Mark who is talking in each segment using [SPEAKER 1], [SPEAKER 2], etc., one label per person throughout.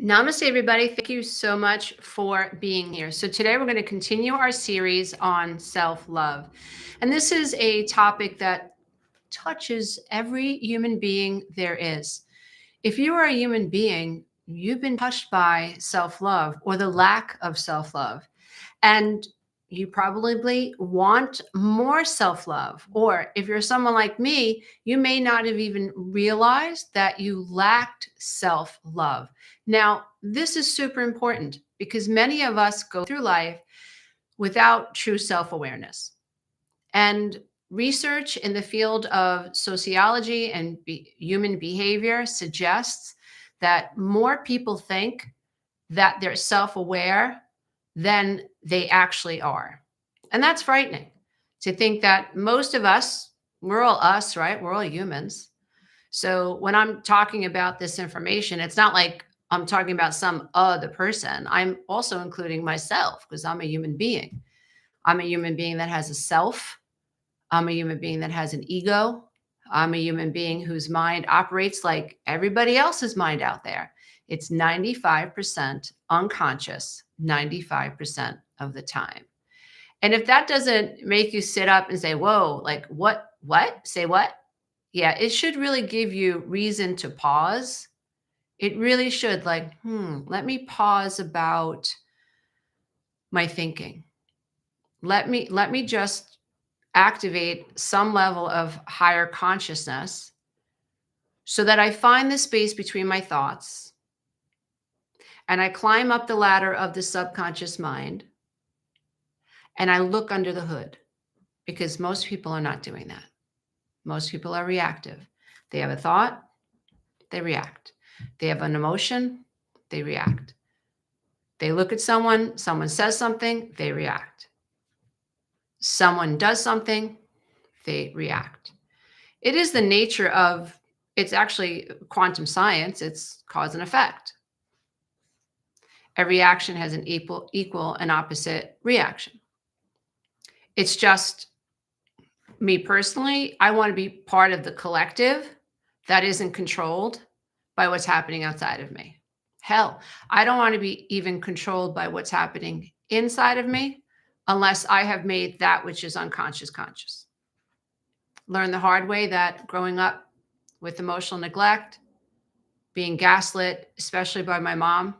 [SPEAKER 1] Namaste, everybody. Thank you so much for being here. So, today we're going to continue our series on self love. And this is a topic that touches every human being there is. If you are a human being, you've been touched by self love or the lack of self love. And you probably want more self love. Or if you're someone like me, you may not have even realized that you lacked self love. Now, this is super important because many of us go through life without true self awareness. And research in the field of sociology and human behavior suggests that more people think that they're self aware than they actually are. And that's frightening to think that most of us, we're all us, right? We're all humans. So when I'm talking about this information, it's not like I'm talking about some other person. I'm also including myself because I'm a human being. I'm a human being that has a self. I'm a human being that has an ego. I'm a human being whose mind operates like everybody else's mind out there. It's 95% unconscious, 95% of the time. And if that doesn't make you sit up and say, whoa, like what? Say what? Yeah, it should really give you reason to pause. It really should, like, let me pause about my thinking. Let me just activate some level of higher consciousness so that I find the space between my thoughts and I climb up the ladder of the subconscious mind and I look under the hood because most people are not doing that. Most people are reactive. They have a thought, they react. They have an emotion, they react. They look at someone says something, they react. Someone does something, they react. It is the nature of, it's actually quantum science, it's cause and effect. Every action has an equal and opposite reaction. It's just me personally, I want to be part of the collective that isn't controlled by what's happening outside of me. Hell, I don't want to be even controlled by what's happening inside of me unless I have made that which is unconscious conscious. Learned the hard way that growing up with emotional neglect, being gaslit, especially by my mom,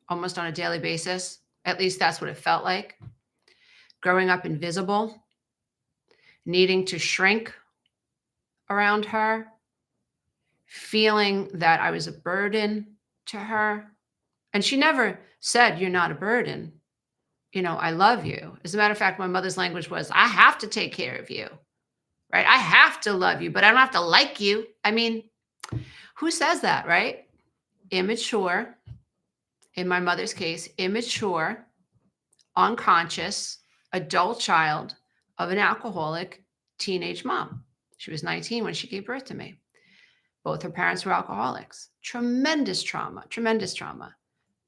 [SPEAKER 1] almost on a daily basis, at least that's what it felt like. Growing up invisible, needing to shrink around her, feeling that I was a burden to her. And she never said, "You're not a burden. I love you." As a matter of fact, my mother's language was, "I have to take care of you, right? I have to love you, but I don't have to like you." I mean, who says that, right? Immature, in my mother's case, immature, unconscious, adult child of an alcoholic teenage mom. She was 19 when she gave birth to me. Both her parents were alcoholics. Tremendous trauma, tremendous trauma.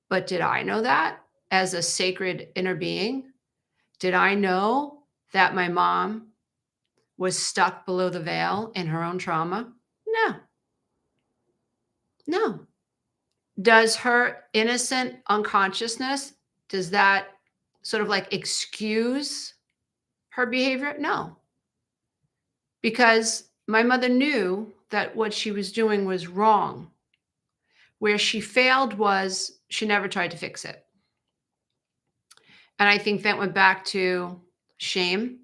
[SPEAKER 1] But did I know that as a sacred inner being? Did I know that my mom was stuck below the veil in her own trauma? No, no. Does her innocent unconsciousness, does that sort of like excuse her behavior? No, because my mother knew that what she was doing was wrong. Where she failed was she never tried to fix it. And I think that went back to shame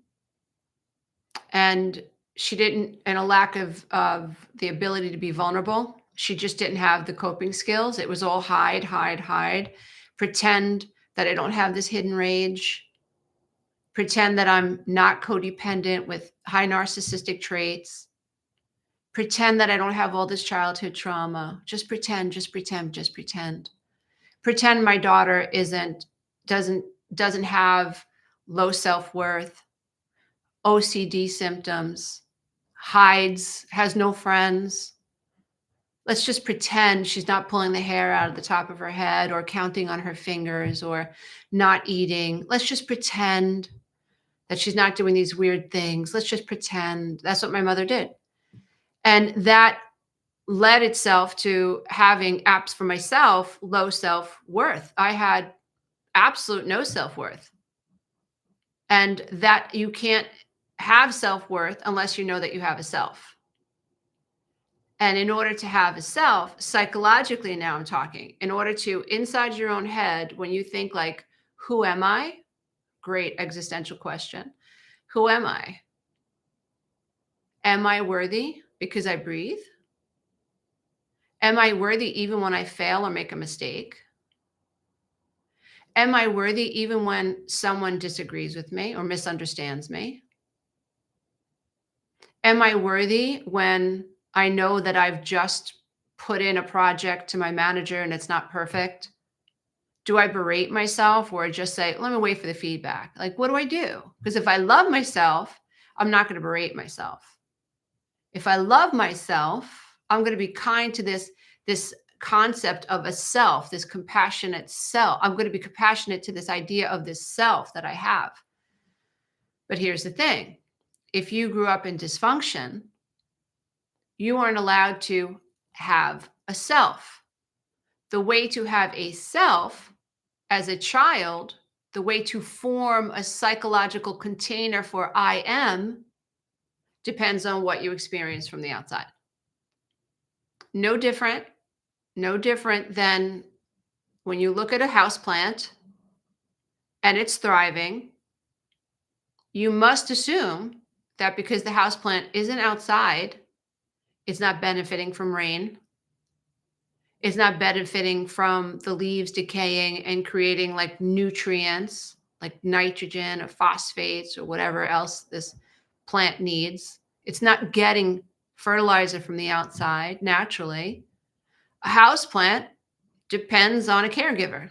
[SPEAKER 1] and she didn't, and a lack of the ability to be vulnerable. She just didn't have the coping skills. It was all hide, hide, hide, pretend that I don't have this hidden rage, pretend that I'm not codependent with high narcissistic traits, pretend that I don't have all this childhood trauma. Just pretend, just pretend, just pretend. Pretend my daughter doesn't have low self-worth, OCD symptoms, hides, has no friends. Let's just pretend she's not pulling the hair out of the top of her head or counting on her fingers or not eating. Let's just pretend that she's not doing these weird things. Let's just pretend. That's what my mother did. And that led itself to having apps for myself, low self-worth. I had absolute no self-worth. And that you can't have self-worth unless you know that you have a self. And in order to have a self, psychologically now I'm talking, in order to inside your own head, when you think like, who am I? Great existential question. Who am I? Am I worthy because I breathe? Am I worthy even when I fail or make a mistake? Am I worthy even when someone disagrees with me or misunderstands me? Am I worthy when I know that I've just put in a project to my manager and it's not perfect? Do I berate myself or just say, let me wait for the feedback? Like, what do I do? Because if I love myself, I'm not going to berate myself. If I love myself, I'm going to be kind to this concept of a self, this compassionate self. I'm going to be compassionate to this idea of this self that I have. But here's the thing. If you grew up in dysfunction, you aren't allowed to have a self. The way to have a self as a child, the way to form a psychological container for I am, depends on what you experience from the outside. No different than when you look at a houseplant and it's thriving, you must assume that because the houseplant isn't outside, it's not benefiting from rain. It's not benefiting from the leaves decaying and creating like nutrients, like nitrogen or phosphates or whatever else this plant needs. It's not getting fertilizer from the outside naturally. A houseplant depends on a caregiver.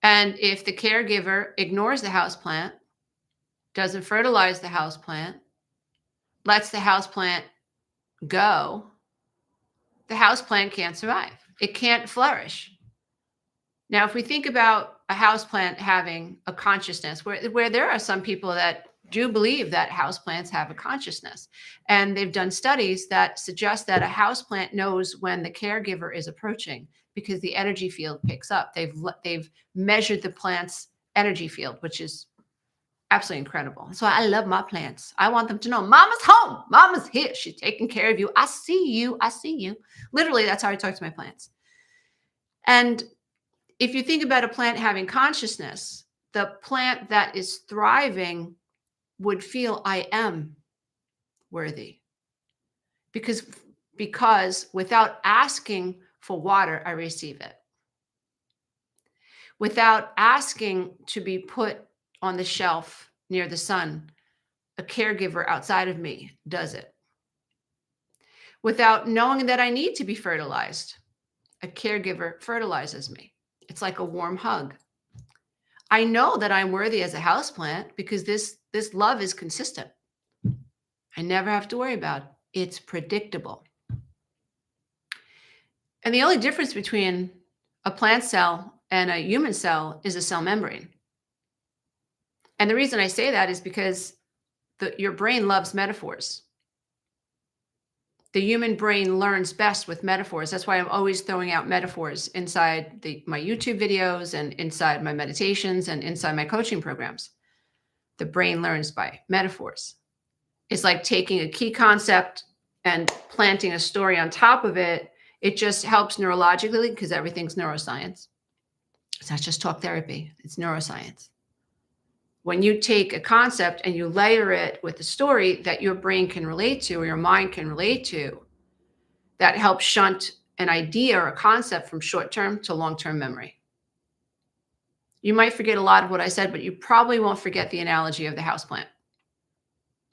[SPEAKER 1] And if the caregiver ignores the houseplant, doesn't fertilize the houseplant, lets the houseplant go, the houseplant can't survive. It can't flourish. Now, if we think about a houseplant having a consciousness, where there are some people that do believe that houseplants have a consciousness, and they've done studies that suggest that a houseplant knows when the caregiver is approaching because the energy field picks up. They've measured the plant's energy field, which is absolutely incredible. So I love my plants. I want them to know mama's home. Mama's here. She's taking care of you. I see you. I see you. Literally, that's how I talk to my plants. And if you think about a plant having consciousness, the plant that is thriving would feel I am worthy. Because without asking for water, I receive it. Without asking to be put on the shelf near the sun, a caregiver outside of me does it. Without knowing that I need to be fertilized, a caregiver fertilizes me. It's like a warm hug. I know that I'm worthy as a houseplant because this love is consistent. I never have to worry about it. It's predictable. And the only difference between a plant cell and a human cell is a cell membrane. And the reason I say that is because your brain loves metaphors. The human brain learns best with metaphors. That's why I'm always throwing out metaphors inside my YouTube videos and inside my meditations and inside my coaching programs. The brain learns by metaphors. It's like taking a key concept and planting a story on top of it. It just helps neurologically because everything's neuroscience. It's not just talk therapy. It's neuroscience. When you take a concept and you layer it with a story that your brain can relate to or your mind can relate to, that helps shunt an idea or a concept from short-term to long-term memory. You might forget a lot of what I said, but you probably won't forget the analogy of the houseplant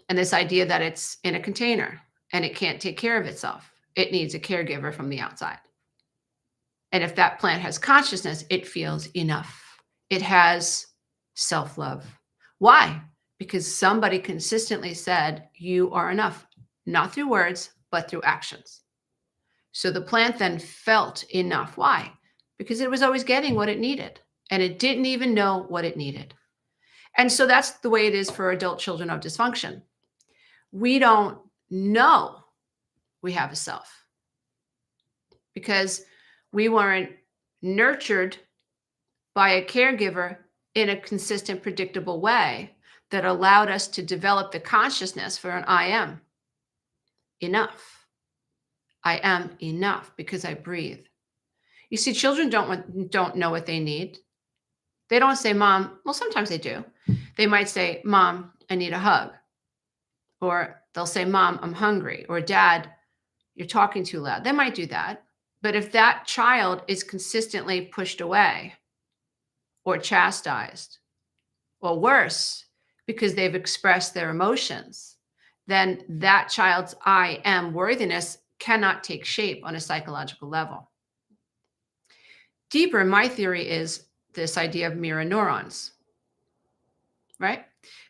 [SPEAKER 1] and this idea that it's in a container and it can't take care of itself. It needs a caregiver from the outside. And if that plant has consciousness, it feels enough. It has self-love. Why? Because somebody consistently said, you are enough, not through words, but through actions. So the plant then felt enough. Why? Because it was always getting what it needed, and it didn't even know what it needed. And so that's the way it is for adult children of dysfunction. We don't know we have a self, because we weren't nurtured by a caregiver in a consistent, predictable way that allowed us to develop the consciousness for an I am enough. I am enough because I breathe. You see, children don't know what they need. They don't say, Mom. Well, sometimes they do. They might say, Mom, I need a hug. Or they'll say, Mom, I'm hungry. Or Dad, you're talking too loud. They might do that. But if that child is consistently pushed away or chastised, or worse, because they've expressed their emotions, then that child's I am worthiness cannot take shape on a psychological level. Deeper, my theory is this idea of mirror neurons, right?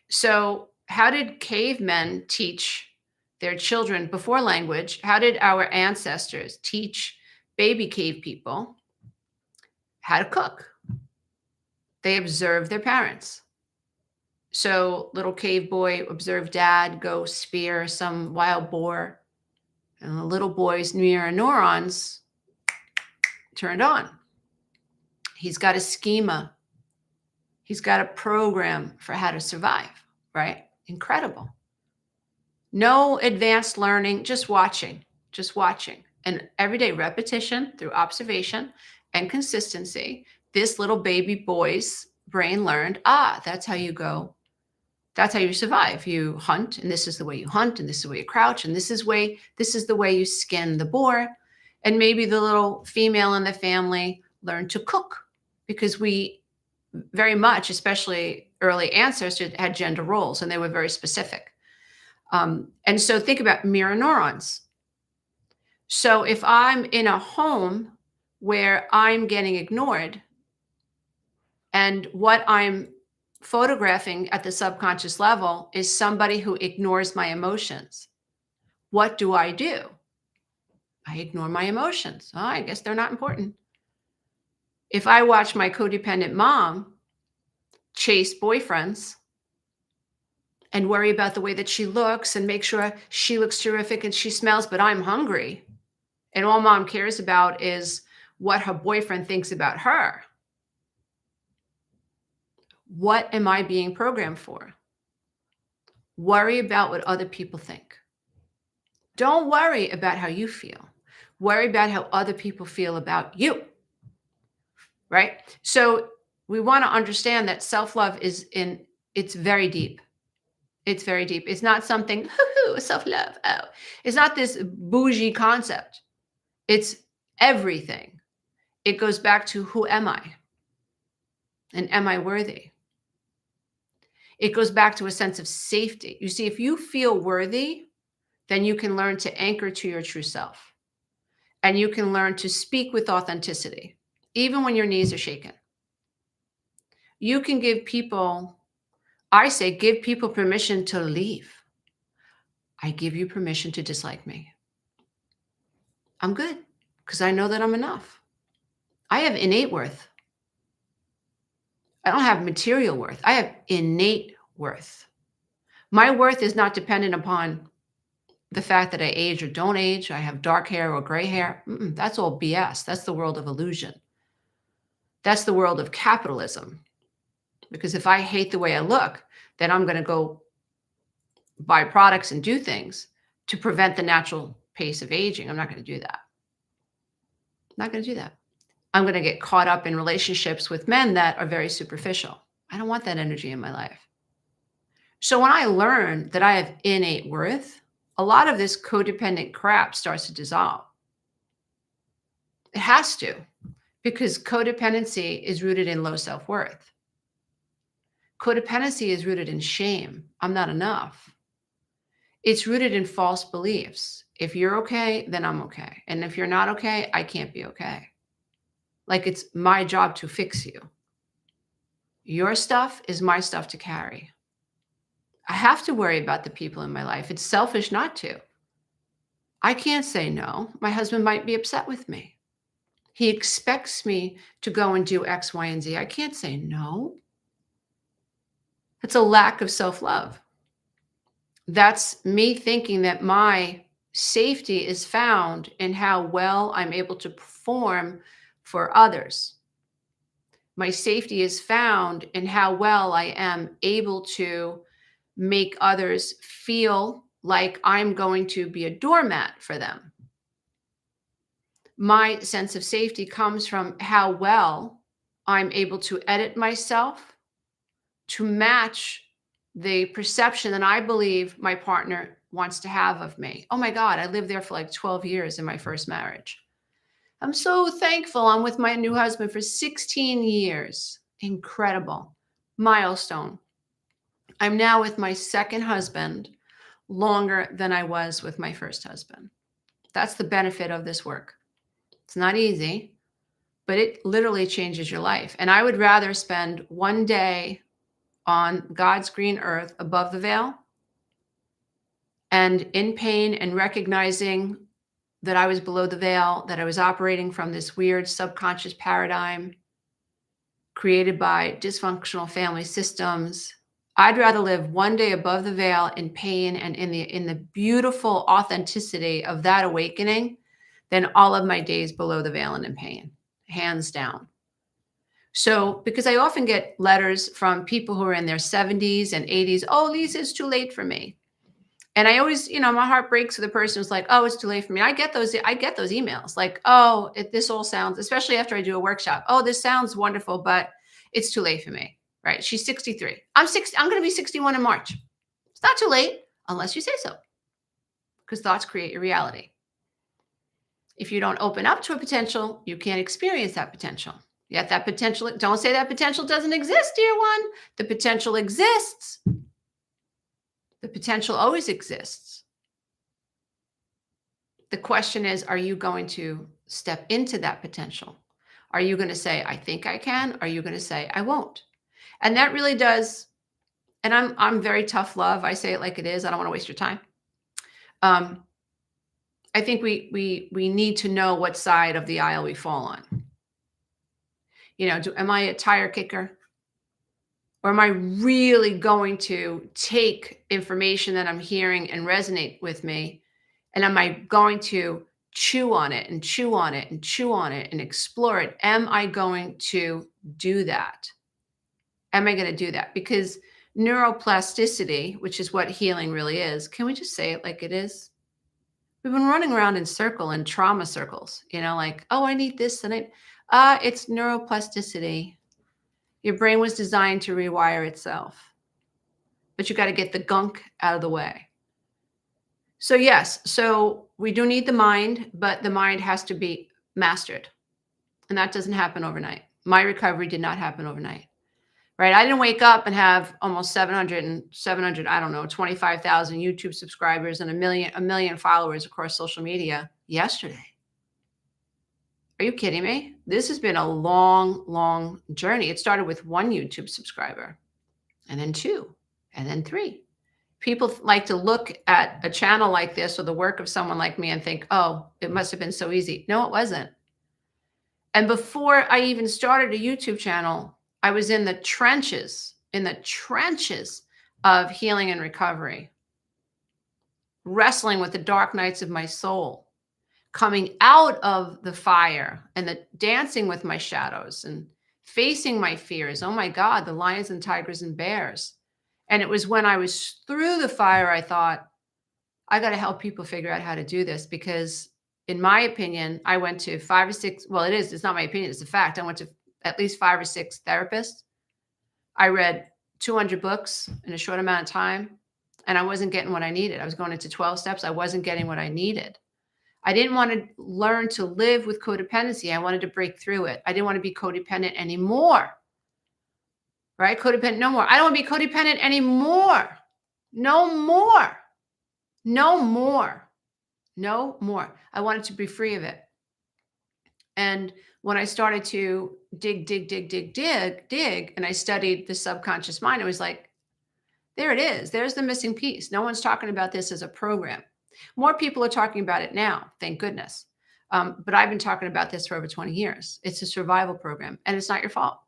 [SPEAKER 1] So, how did cavemen teach their children before language? How did our ancestors teach baby cave people how to cook? They observed their parents. So, little cave boy observed dad go spear some wild boar, and the little boy's mirror neurons turned on. He's got a schema. He's got a program for how to survive, right? Incredible. No advanced learning, just watching. And everyday repetition through observation and consistency. This little baby boy's brain learned, that's how you go. That's how you survive. You hunt, and this is the way you hunt, and this is the way you crouch, and this is the way you skin the boar. And maybe the little female in the family learned to cook, because we very much, especially early ancestors, had gender roles, and they were very specific. And so think about mirror neurons. So if I'm in a home where I'm getting ignored, and what I'm photographing at the subconscious level is somebody who ignores my emotions, what do? I ignore my emotions. Oh, I guess they're not important. If I watch my codependent mom chase boyfriends and worry about the way that she looks and make sure she looks terrific and she smells, but I'm hungry, and all mom cares about is what her boyfriend thinks about her, what am I being programmed for? Worry about what other people think. Don't worry about how you feel. Worry about how other people feel about you, right? So we want to understand that self-love it's very deep. It's very deep. It's not something, self-love. Oh, it's not this bougie concept. It's everything. It goes back to, who am I? And am I worthy? It goes back to a sense of safety. You see, if you feel worthy, then you can learn to anchor to your true self. And you can learn to speak with authenticity, even when your knees are shaken. You can give people permission to leave. I give you permission to dislike me. I'm good, because I know that I'm enough. I have innate worth. I don't have material worth. I have innate worth. My worth is not dependent upon the fact that I age or don't age. I have dark hair or gray hair. That's all BS. That's the world of illusion. That's the world of capitalism. Because if I hate the way I look, then I'm going to go buy products and do things to prevent the natural pace of aging. I'm not going to do that. I'm not going to do that. I'm going to get caught up in relationships with men that are very superficial. I don't want that energy in my life. So when I learn that I have innate worth, a lot of this codependent crap starts to dissolve. It has to, because codependency is rooted in low self-worth. Codependency is rooted in shame. I'm not enough. It's rooted in false beliefs. If you're okay, then I'm okay. And if you're not okay, I can't be okay. Like it's my job to fix you. Your stuff is my stuff to carry. I have to worry about the people in my life. It's selfish not to. I can't say no. My husband might be upset with me. He expects me to go and do X, Y, and Z. I can't say no. It's a lack of self-love. That's me thinking that my safety is found in how well I'm able to perform for others. My safety is found in how well I am able to make others feel like I'm going to be a doormat for them. My sense of safety comes from how well I'm able to edit myself to match the perception that I believe my partner wants to have of me. Oh my God, I lived there for like 12 years in my first marriage. I'm so thankful I'm with my new husband for 16 years. Incredible. Milestone. I'm now with my second husband longer than I was with my first husband. That's the benefit of this work. It's not easy, but it literally changes your life. And I would rather spend one day on God's green earth above the veil and in pain and recognizing that I was below the veil, that I was operating from this weird subconscious paradigm created by dysfunctional family systems. I'd rather live one day above the veil in pain and in the beautiful authenticity of that awakening than all of my days below the veil and in pain, hands down. So, because I often get letters from people who are in their 70s and 80s, oh, Lisa, it's too late for me. And I always, my heart breaks for the person who's like, oh, it's too late for me. I get those emails like, oh, this all sounds, especially after I do a workshop. Oh, this sounds wonderful, but it's too late for me. Right? She's 63. I'm going to be 61 in March. It's not too late unless you say so. Because thoughts create your reality. If you don't open up to a potential, you can't experience that potential. Yet that potential, don't say that potential doesn't exist, dear one. The potential exists. The potential always exists. The question is, are you going to step into that potential? Are you going to say, I think I can? Are you going to say, I won't? And that really does, and I'm very tough love. I say it like it is. I don't want to waste your time. I think we need to know what side of the aisle we fall on. Am I a tire kicker? Or am I really going to take information that I'm hearing and resonate with me? And am I going to chew on it and chew on it and chew on it and explore it? Am I going to do that? Am I going to do that? Because neuroplasticity, which is what healing really is, can we just say it like it is? We've been running around in trauma circles, like, oh, I need this and it's neuroplasticity. Your brain was designed to rewire itself, but you got to get the gunk out of the way. So yes, so we do need the mind, but the mind has to be mastered. And that doesn't happen overnight. My recovery did not happen overnight, right? I didn't wake up and have almost 700, I don't know, 25,000 YouTube subscribers and a million followers across social media yesterday. Are you kidding me? This has been a long, long journey. It started with one YouTube subscriber, and then 2, and then 3. People like to look at a channel like this or the work of someone like me and think, oh, it must have been so easy. No, it wasn't. And before I even started a YouTube channel, I was in the trenches of healing and recovery, wrestling with the dark nights of my soul, coming out of the fire and the dancing with my shadows and facing my fears. Oh my God, the lions and tigers and bears. And it was when I was through the fire, I thought, I got to help people figure out how to do this, because in my opinion, I went to 5 or 6, well, it's not my opinion, it's a fact. I went to at least 5 or 6 therapists. I read 200 books in a short amount of time, and I wasn't getting what I needed. I was going into 12 steps. I wasn't getting what I needed. I didn't want to learn to live with codependency. I wanted to break through it. I didn't want to be codependent anymore. Right? Codependent, no more. I don't want to be codependent anymore. No more. No more. No more. I wanted to be free of it. And when I started to dig, and I studied the subconscious mind, it was like, there it is. There's the missing piece. No one's talking about this as a program. More people are talking about it now, thank goodness. But I've been talking about this for over 20 years. It's a survival program, and it's not your fault.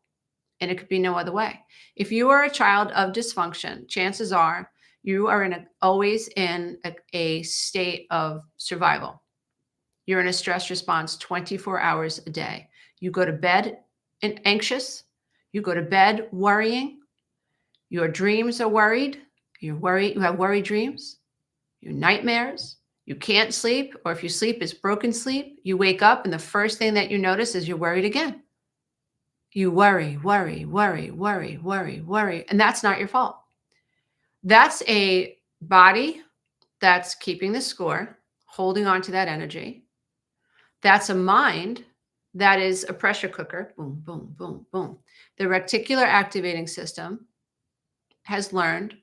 [SPEAKER 1] And it could be no other way. If you are a child of dysfunction, chances are You are always in a state of survival. You're in a stress response 24 hours a day. You go to bed anxious. You go to bed worrying. Your dreams are worried. You have worry dreams, your nightmares. You can't sleep, or if you sleep, it's broken sleep. You wake up, and the first thing that you notice is you're worried again. You worry, worry, worry, worry, worry, worry. And that's not your fault. That's a body that's keeping the score, holding on to that energy. That's a mind that is a pressure cooker. Boom, boom, boom, boom. The reticular activating system has learned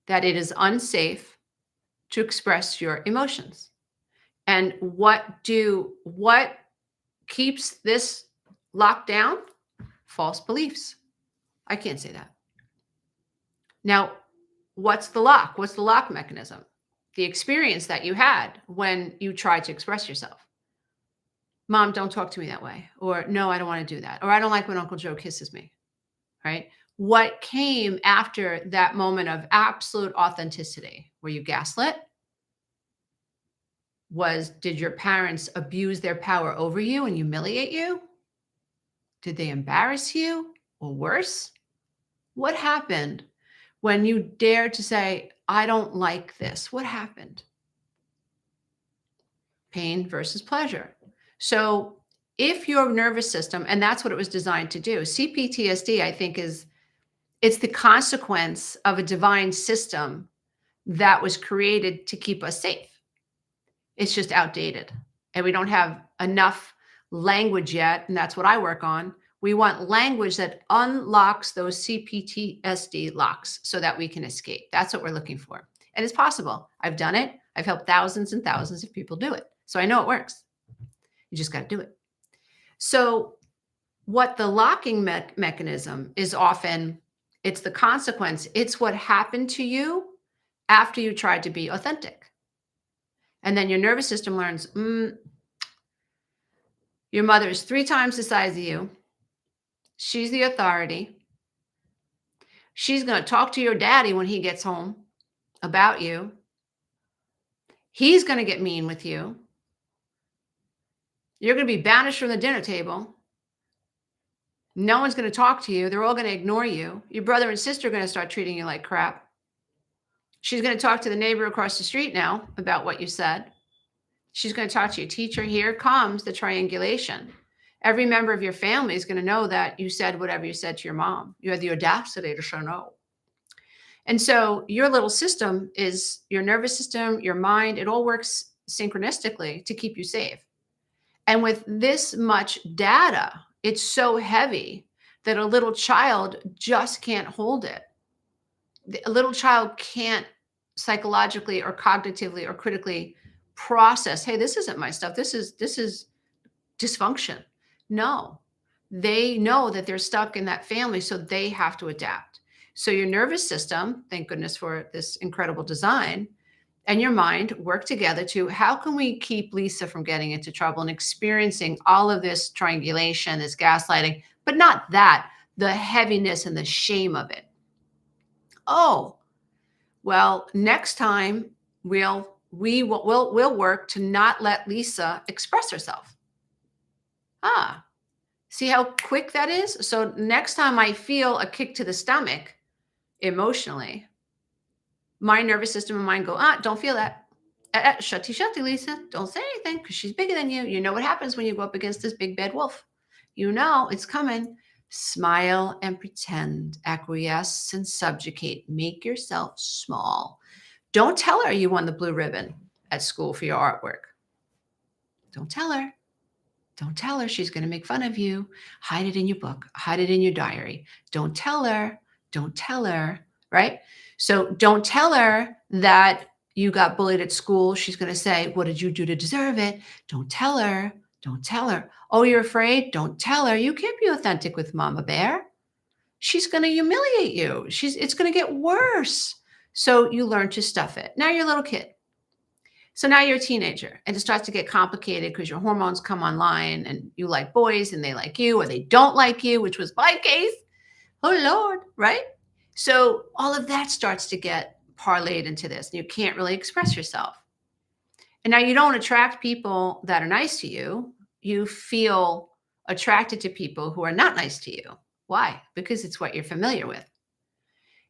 [SPEAKER 1] that it is unsafe to express your emotions. And what keeps this locked down? False beliefs. I can't say that. Now, what's the lock? What's the lock mechanism? The experience that you had when you tried to express yourself. Mom, don't talk to me that way. Or no, I don't want to do that. Or I don't like when Uncle Joe kisses me. Right? What came after that moment of absolute authenticity? Were you gaslit? Did your parents abuse their power over you and humiliate you? Did they embarrass you? Or worse? What happened when you dared to say, I don't like this? What happened? Pain versus pleasure. So if your nervous system, and that's what it was designed to do, CPTSD, I think it's the consequence of a divine system that was created to keep us safe. It's just outdated, and we don't have enough language yet. And that's what I work on. We want language that unlocks those CPTSD locks so that we can escape. That's what we're looking for. And it's possible. I've done it. I've helped thousands and thousands of people do it. So I know it works. You just got to do it. So what the locking mechanism is often, it's the consequence. It's what happened to you after you tried to be authentic. And then your nervous system learns, your mother is 3 times the size of you. She's the authority. She's going to talk to your daddy when he gets home about you. He's going to get mean with you. You're going to be banished from the dinner table. No one's going to talk to you. They're all going to ignore you. Your brother and sister are going to start treating you like crap. She's going to talk to the neighbor across the street now about what you said. She's going to talk to your teacher. Here comes the triangulation. Every member of your family is going to know that you said whatever you said to your mom. You had the audacity to say no. And so your little system is your nervous system, your mind, it all works synchronistically to keep you safe. And with this much data, it's so heavy that a little child just can't hold it. A little child can't psychologically or cognitively or critically process, hey, this isn't my stuff. This is dysfunction. No, they know that they're stuck in that family, so they have to adapt. So your nervous system, thank goodness for this incredible design, and your mind work together to, how can we keep Lisa from getting into trouble and experiencing all of this triangulation, this gaslighting, but not that, the heaviness and the shame of it. Oh, well, next time we'll work to not let Lisa express herself. See how quick that is? So next time I feel a kick to the stomach emotionally, my nervous system and mind go, don't feel that. Shutty, Lisa. Don't say anything because she's bigger than you. You know what happens when you go up against this big bad wolf. You know it's coming. Smile and pretend, acquiesce and subjugate. Make yourself small. Don't tell her you won the blue ribbon at school for your artwork. Don't tell her. Don't tell her. She's going to make fun of you. Hide it in your book. Hide it in your diary. Don't tell her. Don't tell her. Right? So don't tell her that you got bullied at school. She's going to say, what did you do to deserve it? Don't tell her. Don't tell her. Oh, you're afraid? Don't tell her. You can't be authentic with Mama Bear. She's going to humiliate you. It's going to get worse. So you learn to stuff it. Now you're a little kid. So now you're a teenager, and it starts to get complicated because your hormones come online and you like boys and they like you, or they don't like you, which was my case. Oh, Lord, right? So all of that starts to get parlayed into this. And you can't really express yourself. And now you don't attract people that are nice to you. You feel attracted to people who are not nice to you. Why? Because it's what you're familiar with.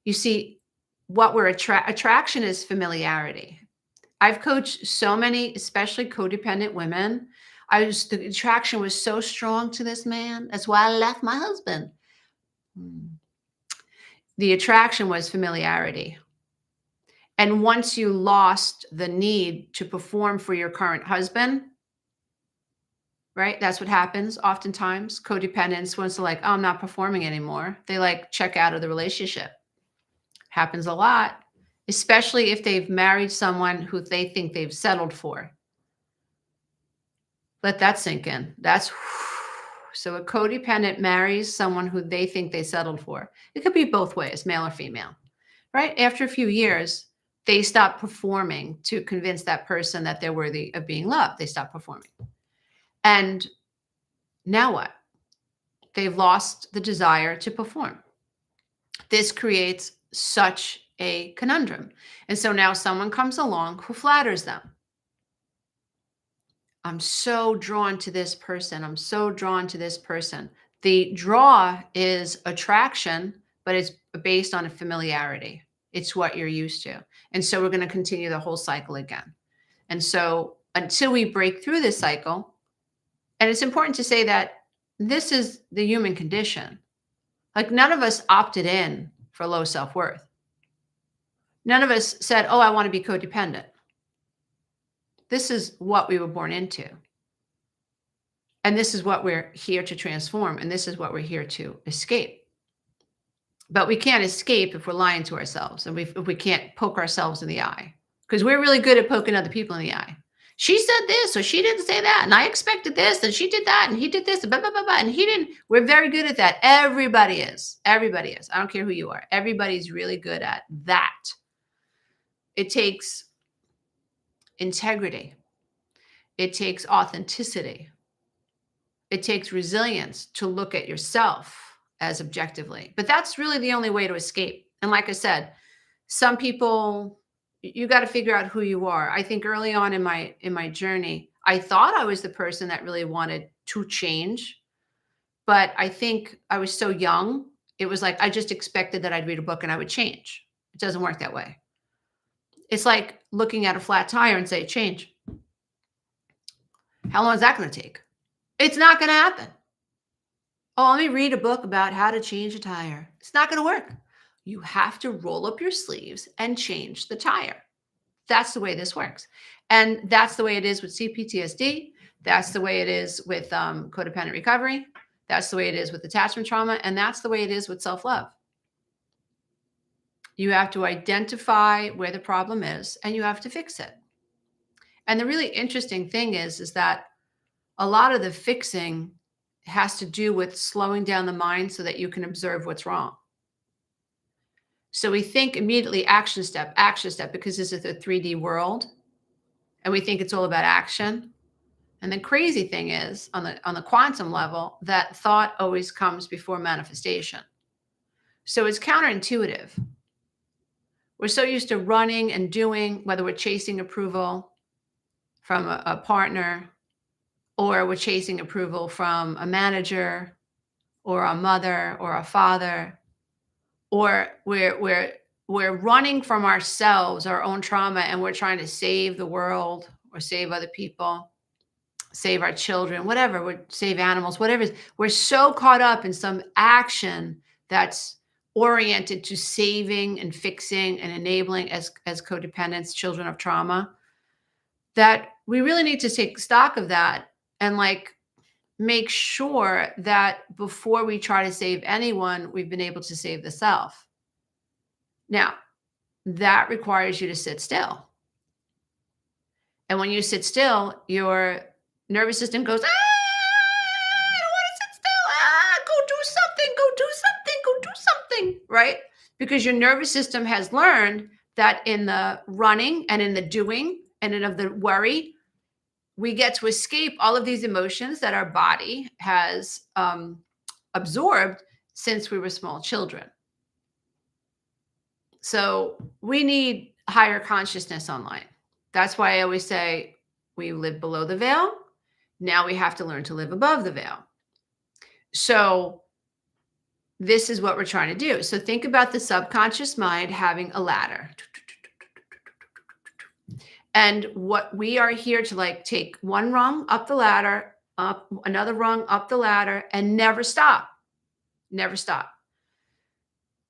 [SPEAKER 1] You see, what we're attraction is familiarity. I've coached so many, especially codependent women. The attraction was so strong to this man. That's why I left my husband. The attraction was familiarity. And once you lost the need to perform for your current husband, right? That's what happens oftentimes. Codependents, once they're like, oh, I'm not performing anymore, they like check out of the relationship. Happens a lot, especially if they've married someone who they think they've settled for. Let that sink in. That's so a codependent marries someone who they think they settled for. It could be both ways, male or female, right? After a few years, they stop performing to convince that person that they're worthy of being loved. They stop performing. And now what? They've lost the desire to perform. This creates such a conundrum. And so now someone comes along who flatters them. I'm so drawn to this person. I'm so drawn to this person. The draw is attraction, but it's based on a familiarity. It's what you're used to. And so we're going to continue the whole cycle again. And so until we break through this cycle, and it's important to say that this is the human condition. Like none of us opted in for low self-worth. None of us said, oh, I want to be codependent. This is what we were born into. And this is what we're here to transform. And this is what we're here to escape. But we can't escape if we're lying to ourselves and if we can't poke ourselves in the eye, because we're really good at poking other people in the eye. She said this, or she didn't say that, and I expected this, and she did that, and he did this, and blah, blah, blah, blah, and he didn't. We're very good at that. Everybody is. Everybody is. I don't care who you are. Everybody's really good at that. It takes integrity. It takes authenticity. It takes resilience to look at yourself as objectively. But that's really the only way to escape. And like I said, some people, you got to figure out who you are. I think early on in my journey, I thought I was the person that really wanted to change. But I think I was so young. It was like I just expected that I'd read a book and I would change. It doesn't work that way. It's like looking at a flat tire and say, change. How long is that going to take? It's not going to happen. Oh, let me read a book about how to change a tire. It's not going to work. You have to roll up your sleeves and change the tire. That's the way this works. And that's the way it is with CPTSD. That's the way it is with codependent recovery. That's the way it is with attachment trauma. And that's the way it is with self-love. You have to identify where the problem is and you have to fix it. And the really interesting thing is that a lot of the fixing has to do with slowing down the mind so that you can observe what's wrong. So we think immediately action step, because this is a 3D world. And we think it's all about action. And the crazy thing is on the quantum level, that thought always comes before manifestation. So it's counterintuitive. We're so used to running and doing, whether we're chasing approval from a partner, or we're chasing approval from a manager or a mother or a father, or we're running from ourselves, our own trauma, and we're trying to save the world or save other people, save our children, whatever, save animals, whatever it is. We're so caught up in some action that's oriented to saving and fixing and enabling as codependents, children of trauma, that we really need to take stock of that and like make sure that before we try to save anyone, we've been able to save the self. Now, that requires you to sit still. And when you sit still, your nervous system goes, I don't want to sit still. Go do something, go do something, go do something, right? Because your nervous system has learned that in the running and in the doing and in of the worry, we get to escape all of these emotions that our body has absorbed since we were small children. So we need higher consciousness online. That's why I always say we live below the veil. Now we have to learn to live above the veil. So this is what we're trying to do. So think about the subconscious mind having a ladder. And what we are here to like take one rung up the ladder, up another rung up the ladder, and never stop. Never stop.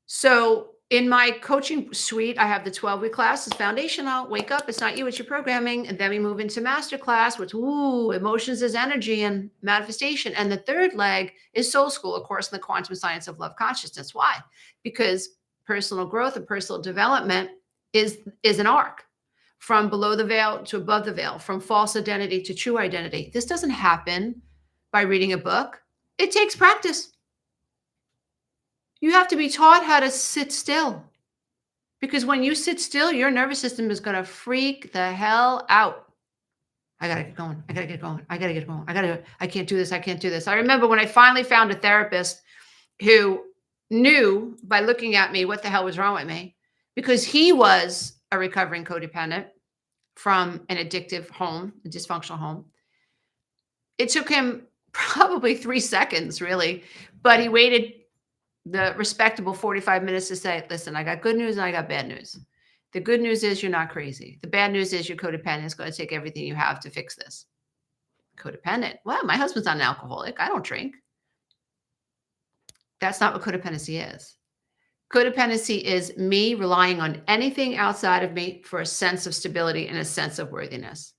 [SPEAKER 1] So in my coaching suite, I have the 12-week class. It's foundational. Wake up. It's not you, it's your programming. And then we move into master class, which, emotions is energy and manifestation. And the third leg is soul school, a course in the quantum science of love consciousness. Why? Because personal growth and personal development is an arc from below the veil to above the veil, from false identity to true identity. This doesn't happen by reading a book. It takes practice. You have to be taught how to sit still, because when you sit still, your nervous system is going to freak the hell out. I got to get going. I got to get going. I got to get going. I can't do this. I can't do this. I remember when I finally found a therapist who knew by looking at me what the hell was wrong with me, because he was a recovering codependent from an addictive home, a dysfunctional home. It took him probably 3 seconds, really, but he waited the respectable 45 minutes to say, listen, I got good news and I got bad news. The good news is you're not crazy. The bad news is you're codependent. It's going to take everything you have to fix this. Codependent. Well, my husband's not an alcoholic. I don't drink. That's not what codependency is. Codependency is me relying on anything outside of me for a sense of stability and a sense of worthiness.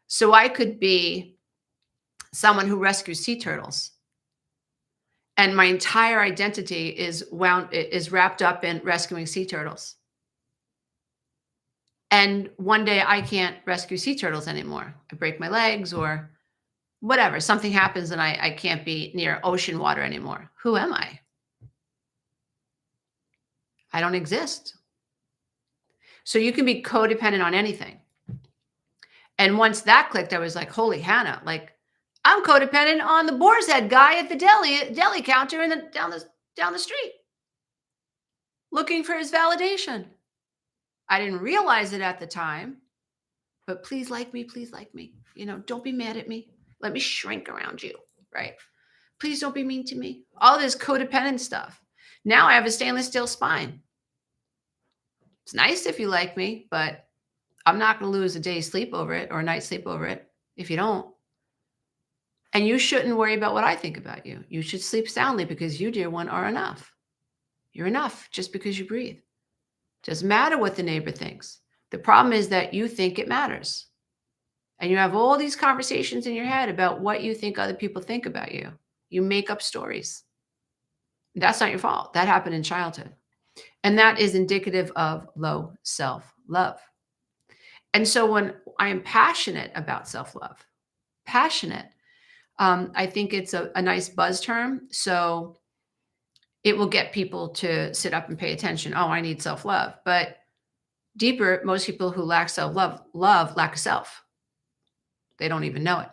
[SPEAKER 1] So I could be someone who rescues sea turtles, and my entire identity is wrapped up in rescuing sea turtles. And one day I can't rescue sea turtles anymore. I break my legs or whatever. Something happens and I can't be near ocean water anymore. Who am I? I don't exist. So you can be codependent on anything. And once that clicked, I was like, holy Hannah, like I'm codependent on the boar's head guy at the deli counter down the street, looking for his validation. I didn't realize it at the time, but please like me, please like me. Don't be mad at me. Let me shrink around you, right? Please don't be mean to me. All this codependent stuff. Now I have a stainless steel spine. It's nice if you like me, but I'm not going to lose a day's sleep over it or a night's sleep over it if you don't. And you shouldn't worry about what I think about you. You should sleep soundly because you, dear one, are enough. You're enough just because you breathe. Doesn't matter what the neighbor thinks. The problem is that you think it matters. And you have all these conversations in your head about what you think other people think about you. You make up stories. That's not your fault. That happened in childhood. And that is indicative of low self-love. And so when I am passionate about self-love, I think it's a nice buzz term. So it will get people to sit up and pay attention. Oh, I need self-love. But deeper, most people who lack self-love, lack of self. They don't even know it.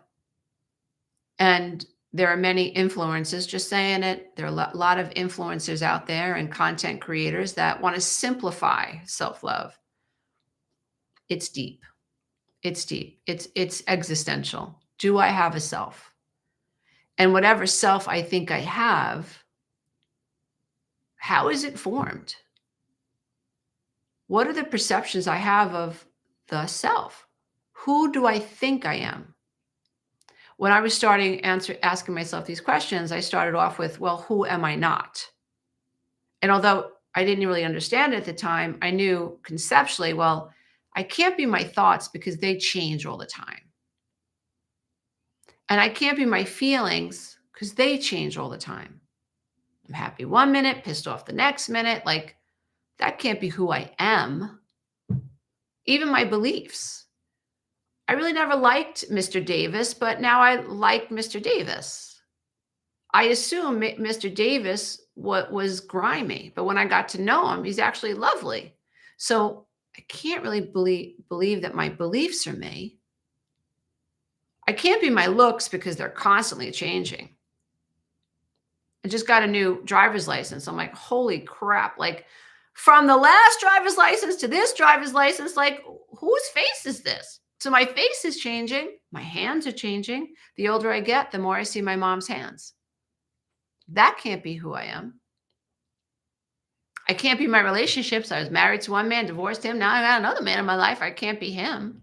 [SPEAKER 1] And there are many influencers, just saying it. There are a lot of influencers out there and content creators that want to simplify self-love. It's deep. It's deep. It's existential. Do I have a self? And whatever self I think I have, how is it formed? What are the perceptions I have of the self? Who do I think I am? When I was starting asking myself these questions, I started off with, well, who am I not? And although I didn't really understand it at the time, I knew conceptually, well, I can't be my thoughts because they change all the time. And I can't be my feelings because they change all the time. I'm happy one minute, pissed off the next minute. Like, that can't be who I am. Even my beliefs. I really never liked Mr. Davis, but now I like Mr. Davis. I assume Mr. Davis was grimy, but when I got to know him, he's actually lovely. So I can't really believe that my beliefs are me. I can't be my looks because they're constantly changing. I just got a new driver's license. I'm like, holy crap. Like From the last driver's license to this driver's license, like, whose face is this? So my face is changing. My hands are changing. The older I get, the more I see my mom's hands. That can't be who I am. I can't be my relationships. I was married to one man, divorced him. Now I got another man in my life. I can't be him.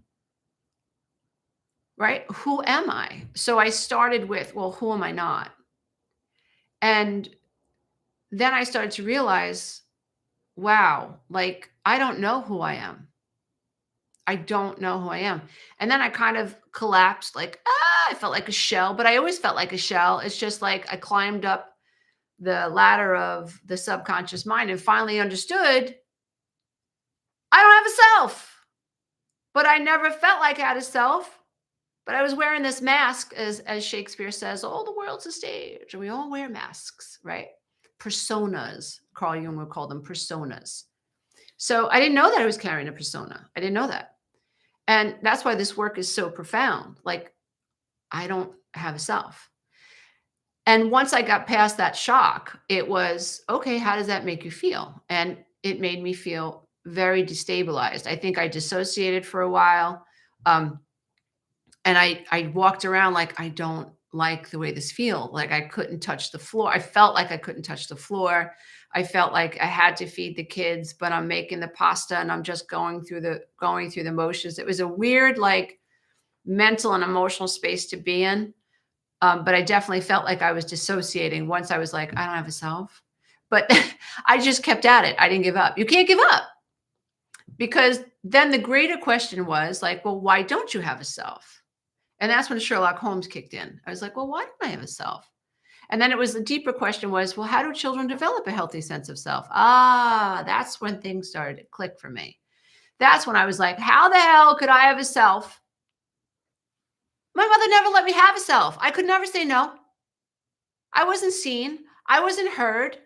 [SPEAKER 1] Right? Who am I? So I started with, well, who am I not? And then I started to realize, wow, like, I don't know who I am. I don't know who I am. And then I kind of collapsed, like, I felt like a shell, but I always felt like a shell. It's just like I climbed up the ladder of the subconscious mind and finally understood I don't have a self. But I never felt like I had a self. But I was wearing this mask, as Shakespeare says, all the world's a stage, and we all wear masks, right? Personas. Carl Jung would call them personas. So I didn't know that I was carrying a persona. I didn't know that. And that's why this work is so profound. Like, I don't have a self. And once I got past that shock, it was, okay, how does that make you feel? And it made me feel very destabilized. I think I dissociated for a while. And I walked around like, I don't like the way this feels. Like, I couldn't touch the floor. I felt like I couldn't touch the floor. I felt like I had to feed the kids, but I'm making the pasta and I'm just going through the motions. It was a weird, like, mental and emotional space to be in. But I definitely felt like I was dissociating once I was like, I don't have a self. But I just kept at it. I didn't give up. You can't give up, because then the greater question was like, well, why don't you have a self? And that's when Sherlock Holmes kicked in. I was like, well, why don't I have a self? And then it was the deeper question was, well, how do children develop a healthy sense of self? That's when things started to click for me. That's when I was like, how the hell could I have a self? My mother never let me have a self. I could never say no. I wasn't seen. I wasn't heard.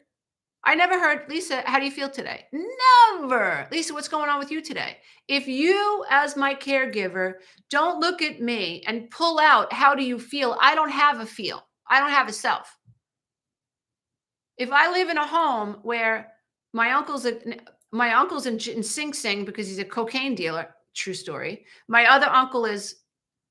[SPEAKER 1] I never heard, Lisa, how do you feel today? Never. Lisa, what's going on with you today? If you, as my caregiver, don't look at me and pull out, how do you feel? I don't have a feel. I don't have a self. If I live in a home where my uncle's in Sing Sing because he's a cocaine dealer, true story. My other uncle is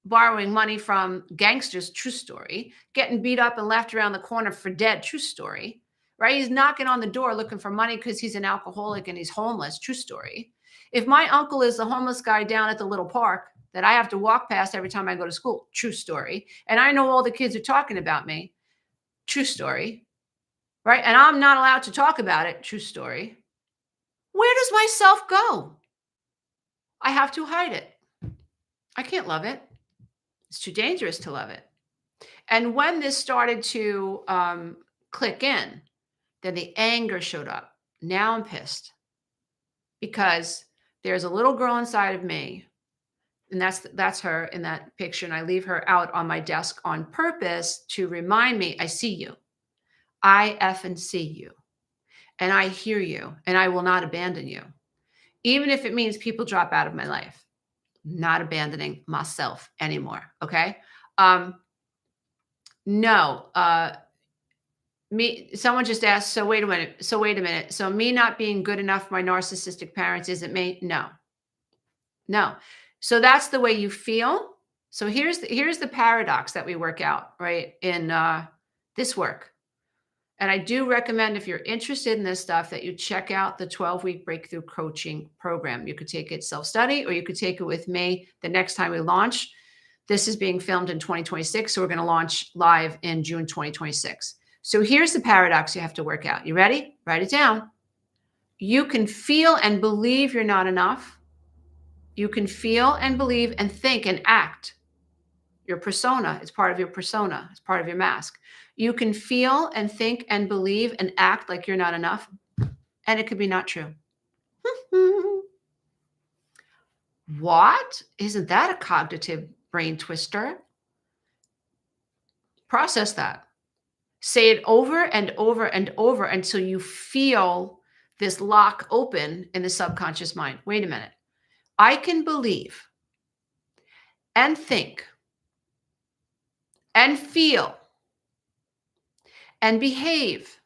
[SPEAKER 1] borrowing money from gangsters, true story. Getting beat up and left around the corner for dead, true story. Right? He's knocking on the door looking for money because he's an alcoholic and he's homeless, true story. If my uncle is the homeless guy down at the little park that I have to walk past every time I go to school, true story. And I know all the kids are talking about me, true story. Right? And I'm not allowed to talk about it, true story. Where does my self go? I have to hide it. I can't love it. It's too dangerous to love it. And when this started to click in, then the anger showed up. Now I'm pissed because there's a little girl inside of me, and that's her in that picture. And I leave her out on my desk on purpose to remind me, I see you. I effing see you. And I hear you. And I will not abandon you. Even if it means people drop out of my life. Not abandoning myself anymore. Okay. No. Someone just asked, so wait a minute. So me not being good enough for my narcissistic parents isn't me? No. So that's the way you feel. So here's the paradox that we work out, right, in this work. And I do recommend, if you're interested in this stuff, that you check out the 12-week breakthrough coaching program. You could take it self-study, or you could take it with me the next time we launch. This is being filmed in 2026. So we're going to launch live in June 2026. So here's the paradox you have to work out. You ready? Write it down. You can feel and believe you're not enough. You can feel and believe and think and act. Your persona is part of your persona. It's part of your mask. You can feel and think and believe and act like you're not enough. And it could be not true. What? Isn't that a cognitive brain twister? Process that. Say it over and over and over until you feel this lock open in the subconscious mind. Wait a minute. I can believe and think and feel and behave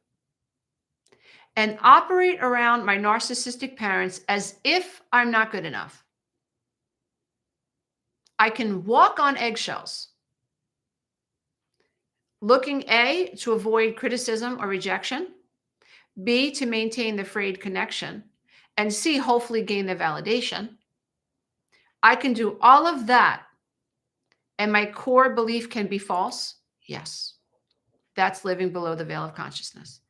[SPEAKER 1] and operate around my narcissistic parents as if I'm not good enough. I can walk on eggshells, looking A, to avoid criticism or rejection, B, to maintain the frayed connection, and C, hopefully gain the validation. I can do all of that, and my core belief can be false. Yes, that's living below the veil of consciousness,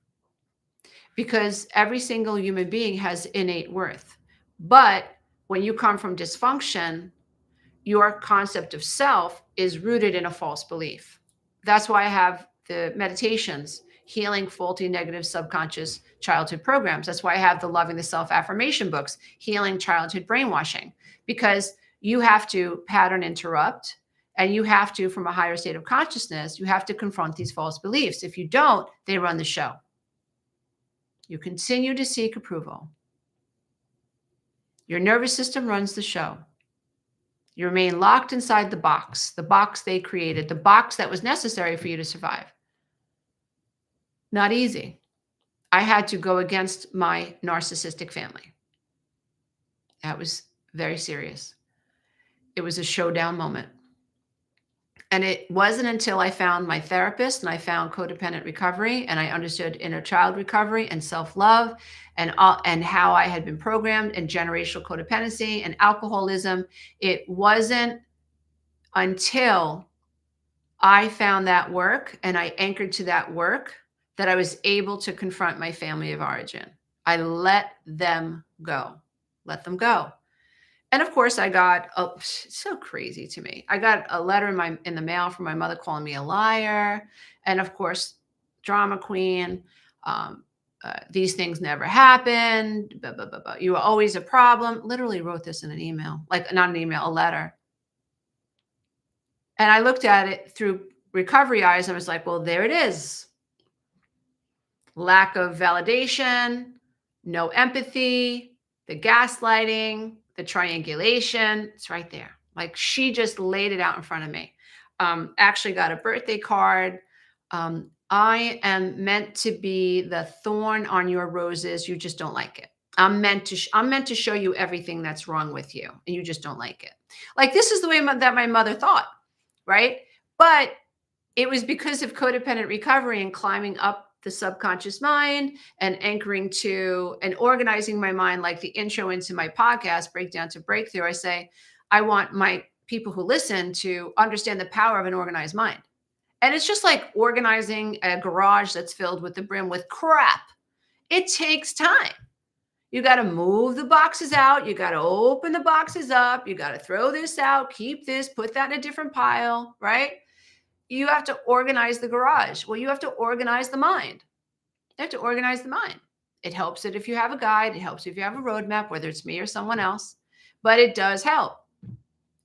[SPEAKER 1] because every single human being has innate worth. But when you come from dysfunction, your concept of self is rooted in a false belief. That's why I have the meditations, healing faulty negative subconscious childhood programs. That's why I have the Loving the Self affirmation books, healing childhood brainwashing, because you have to pattern interrupt, and you have to, from a higher state of consciousness, you have to confront these false beliefs. If you don't, they run the show. You continue to seek approval. Your nervous system runs the show. You remain locked inside the box they created, the box that was necessary for you to survive. Not easy. I had to go against my narcissistic family. That was very serious. It was a showdown moment. And it wasn't until I found my therapist and I found codependent recovery and I understood inner child recovery and self-love and how I had been programmed in generational codependency and alcoholism. It wasn't until I found that work and I anchored to that work that I was able to confront my family of origin. I let them go. Let them go. And of course, I got so crazy to me. I got a letter in the mail from my mother calling me a liar, and of course, drama queen. These things never happened. Blah, blah, blah, blah. You were always a problem. Literally wrote this in an email, like not an email, a letter. And I looked at it through recovery eyes. I was like, well, there it is. Lack of validation, no empathy, the gaslighting, the triangulation. It's right there. Like she just laid it out in front of me. Actually got a birthday card. I am meant to be the thorn on your roses. You just don't like it. I'm meant to show you everything that's wrong with you, and you just don't like it. Like this is the way that my mother thought, right? But it was because of codependent recovery and climbing up the subconscious mind and anchoring to and organizing my mind, like the intro into my podcast, Breakdown to Breakthrough. I say, I want my people who listen to understand the power of an organized mind. And it's just like organizing a garage that's filled with the brim with crap. It takes time. You got to move the boxes out. You got to open the boxes up. You got to throw this out, keep this, put that in a different pile, right? You have to organize the garage. Well, you have to organize the mind. You have to organize the mind. It helps it if you have a guide. It helps if you have a roadmap, whether it's me or someone else. But it does help.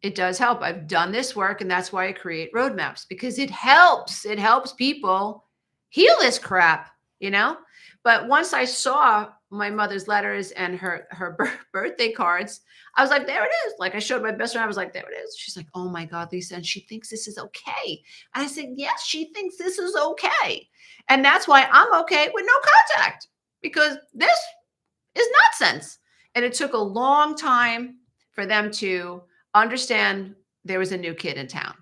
[SPEAKER 1] It does help. I've done this work, and that's why I create roadmaps, because it helps. It helps people heal this crap, you know? But once I saw my mother's letters and her birthday cards, I was like, there it is. Like I showed my best friend. I was like, there it is. She's like, oh my God, Lisa. And she thinks this is okay. And I said, yes, she thinks this is okay. And that's why I'm okay with no contact, because this is nonsense. And it took a long time for them to understand there was a new kid in town.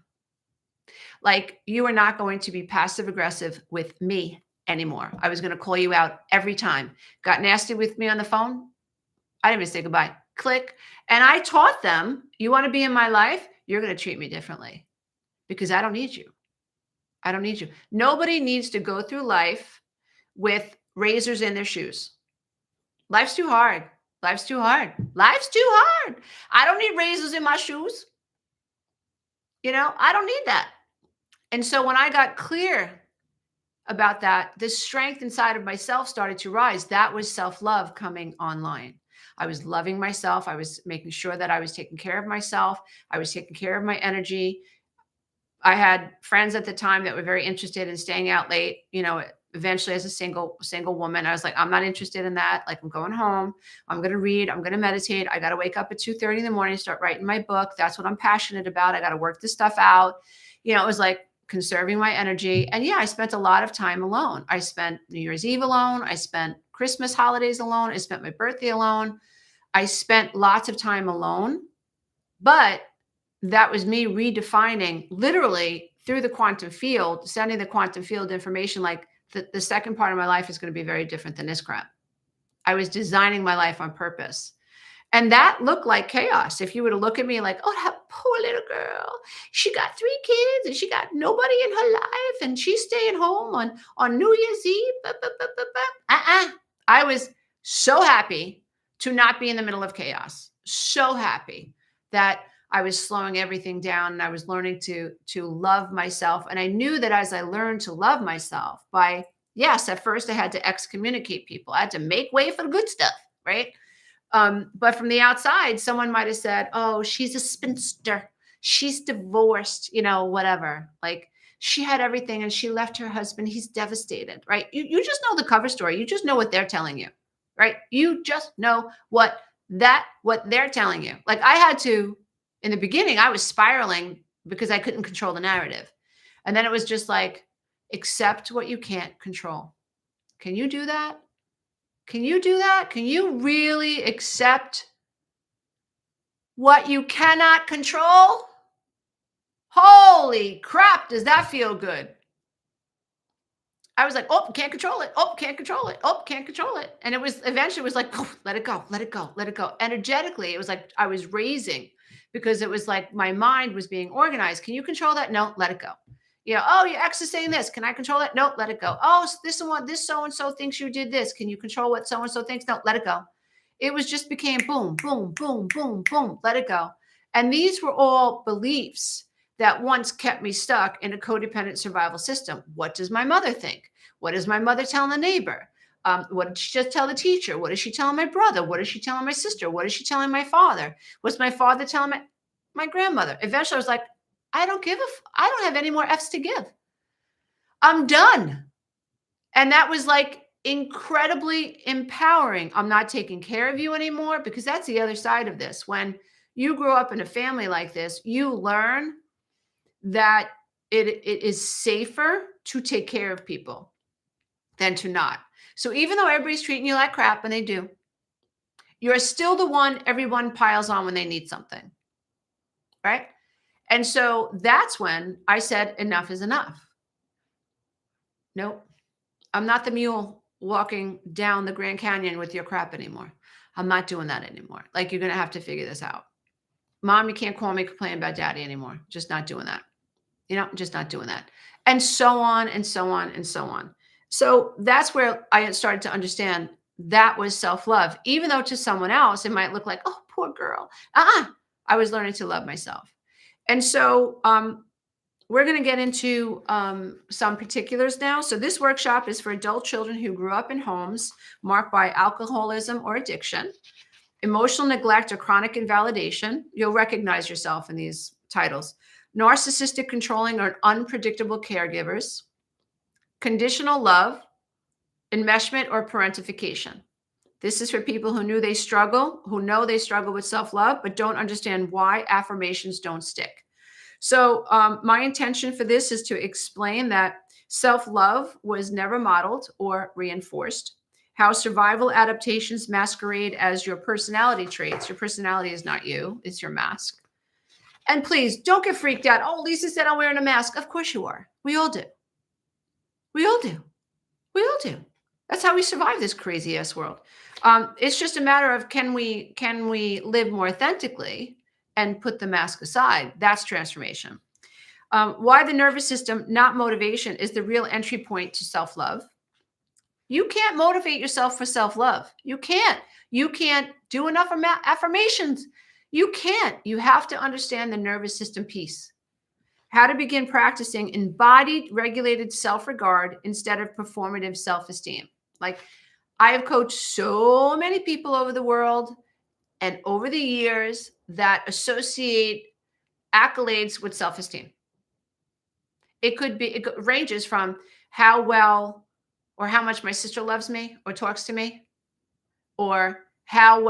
[SPEAKER 1] Like, you are not going to be passive aggressive with me anymore. I was going to call you out every time. Got nasty with me on the phone. I didn't even say goodbye. Click. And I taught them, you want to be in my life? You're going to treat me differently, because I don't need you. I don't need you. Nobody needs to go through life with razors in their shoes. Life's too hard. Life's too hard. Life's too hard. I don't need razors in my shoes. You know, I don't need that. And so when I got clear about that, the strength inside of myself started to rise. That was self-love coming online. I was loving myself. I was making sure that I was taking care of myself. I was taking care of my energy. I had friends at the time that were very interested in staying out late. You know, eventually as a single woman, I was like, I'm not interested in that. Like, I'm going home. I'm going to read. I'm going to meditate. I got to wake up at 2:30 in the morning, start writing my book. That's what I'm passionate about. I got to work this stuff out. You know, it was like, conserving my energy. And yeah, I spent a lot of time alone. I spent New Year's Eve alone. I spent Christmas holidays alone. I spent my birthday alone. I spent lots of time alone, but that was me redefining literally through the quantum field, sending the quantum field information like the second part of my life is going to be very different than this crap. I was designing my life on purpose. And that looked like chaos. If you were to look at me like, oh, that poor little girl, she got 3 kids and she got nobody in her life and she's staying home on New Year's Eve. I was so happy to not be in the middle of chaos. So happy that I was slowing everything down and I was learning to love myself. And I knew that as I learned to love myself by, yes, at first I had to excommunicate people. I had to make way for the good stuff, right? But from the outside, someone might have said, oh, she's a spinster. She's divorced, whatever. Like she had everything and she left her husband. He's devastated, right? You just know the cover story. You just know what they're telling you, right? You just know what they're telling you. Like I had to, in the beginning, I was spiraling because I couldn't control the narrative. And then it was just like, accept what you can't control. Can you do that? Can you do that? Can you really accept what you cannot control? Holy crap, does that feel good? I was like, oh, can't control it. Oh, can't control it. Oh, can't control it. And it was eventually it was like, oh, let it go, let it go, let it go. Energetically, it was like I was raising because it was like my mind was being organized. Can you control that? No, let it go. Oh, your ex is saying this. Can I control that? No, let it go. Oh, this so and so thinks you did this. Can you control what so and so thinks? No, let it go. It was just became boom, boom, boom, boom, boom. Let it go. And these were all beliefs that once kept me stuck in a codependent survival system. What does my mother think? What does my mother tell the neighbor? What did she just tell the teacher? What is she telling my brother? What is she telling my sister? What is she telling my father? What's my father telling my grandmother? Eventually, I was like, I don't have any more F's to give. I'm done. And that was like incredibly empowering. I'm not taking care of you anymore because that's the other side of this. When you grow up in a family like this, you learn that it is safer to take care of people than to not. So even though everybody's treating you like crap, and they do, you're still the one everyone piles on when they need something, right? And so that's when I said, enough is enough. Nope. I'm not the mule walking down the Grand Canyon with your crap anymore. I'm not doing that anymore. Like, you're going to have to figure this out. Mom, you can't call me complaining about daddy anymore. Just not doing that. Just not doing that. And so on and so on and so on. So that's where I had started to understand that was self-love, even though to someone else, it might look like, oh, poor girl. I was learning to love myself. And so we're going to get into some particulars now. So this workshop is for adult children who grew up in homes marked by alcoholism or addiction, emotional neglect or chronic invalidation. You'll recognize yourself in these titles. Narcissistic, controlling, or unpredictable caregivers, conditional love, enmeshment, or parentification. This is for people who know they struggle with self-love, but don't understand why affirmations don't stick. So my intention for this is to explain that self-love was never modeled or reinforced, how survival adaptations masquerade as your personality traits. Your personality is not you, it's your mask. And please don't get freaked out. Oh, Lisa said I'm wearing a mask. Of course you are. We all do. We all do. We all do. That's how we survive this crazy ass world. It's just a matter of can we live more authentically and put the mask aside? That's transformation. Why the nervous system, not motivation, is the real entry point to self-love. You can't motivate yourself for self-love. You can't. You can't do enough affirmations. You can't. You have to understand the nervous system piece. How to begin practicing embodied, regulated self-regard instead of performative self-esteem. Like, I have coached so many people over the world and over the years that associate accolades with self-esteem. It ranges from how well or how much my sister loves me or talks to me, or how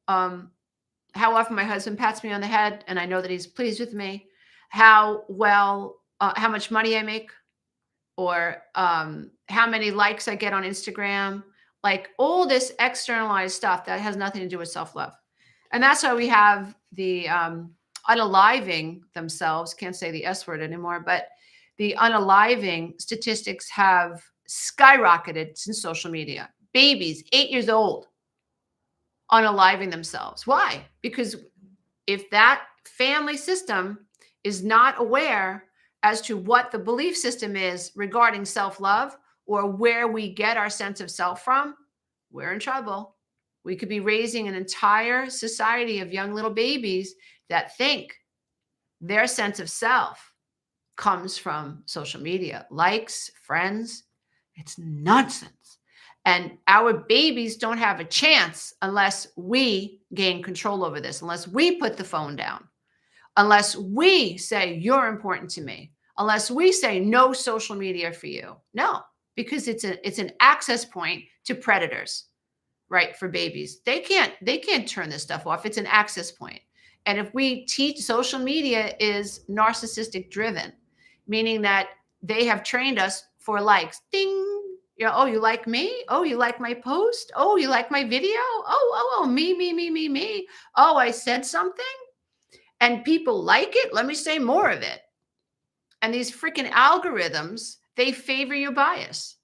[SPEAKER 1] often my husband pats me on the head and I know that he's pleased with me, how well how much money I make, or how many likes I get on Instagram, like all this externalized stuff that has nothing to do with self love. And that's why we have the unaliving themselves, can't say the S word anymore, but the unaliving statistics have skyrocketed since social media. Babies, 8 years old, unaliving themselves. Why? Because if that family system is not aware as to what the belief system is regarding self-love, or where we get our sense of self from, we're in trouble. We could be raising an entire society of young little babies that think their sense of self comes from social media, likes, friends. It's nonsense. And our babies don't have a chance unless we gain control over this, unless we put the phone down, unless we say, you're important to me, unless we say no social media for you. No, because it's an access point to predators, right? For babies. They can't turn this stuff off. It's an access point. And if we teach, social media is narcissistic driven, meaning that they have trained us for likes. Ding. You know, oh, you like me? Oh, you like my post? Oh, you like my video? Oh, me. Oh, I said something and people like it. Let me say more of it. And these freaking algorithms, they favor your bias.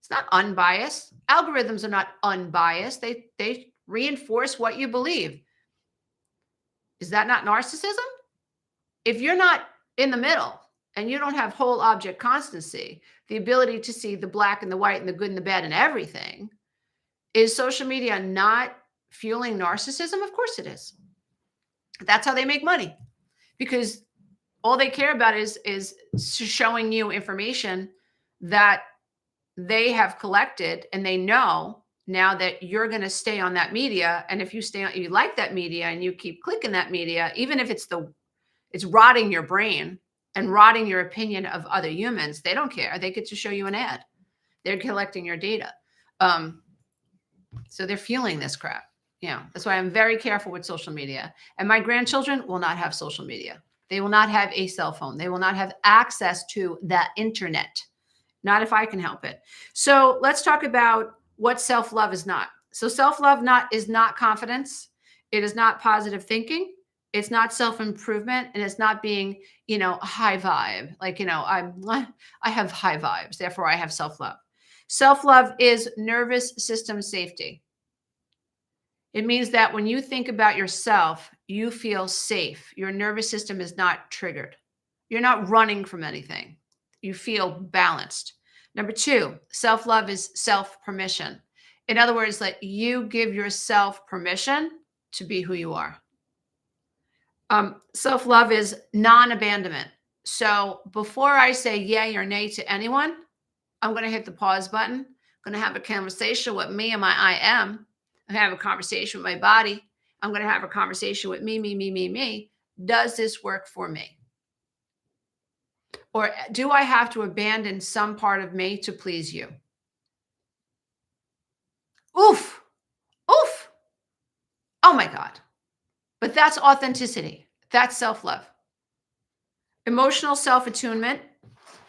[SPEAKER 1] It's not unbiased. Algorithms are not unbiased. They reinforce what you believe. Is that not narcissism? If you're not in the middle and you don't have whole object constancy, the ability to see the black and the white and the good and the bad and everything, is social media not fueling narcissism? Of course it is. That's how they make money, because all they care about is showing you information that they have collected, and they know now that you're going to stay on that media. And if you stay on, you like that media and you keep clicking that media, even if it's rotting your brain and rotting your opinion of other humans, they don't care. They get to show you an ad. They're collecting your data. So they're fueling this crap. Yeah, that's why I'm very careful with social media. And my grandchildren will not have social media. They will not have a cell phone. They will not have access to the internet. Not if I can help it. So let's talk about what self-love is not. So self-love is not confidence. It is not positive thinking. It's not self-improvement, and it's not being, high vibe. Like, I have high vibes, therefore I have self-love. Self-love is nervous system safety. It means that when you think about yourself, you feel safe. Your nervous system is not triggered. You're not running from anything. You feel balanced. Number 2, self-love is self-permission. In other words, that you give yourself permission to be who you are. Self-love is non-abandonment. So before I say yay or nay to anyone, I'm going to hit the pause button. I'm going to have a conversation with me and my I am. I'm going to have a conversation with my body. I'm going to have a conversation with me. Does this work for me? Or do I have to abandon some part of me to please you? Oof. Oh my God. But that's authenticity. That's self-love. Emotional self-attunement.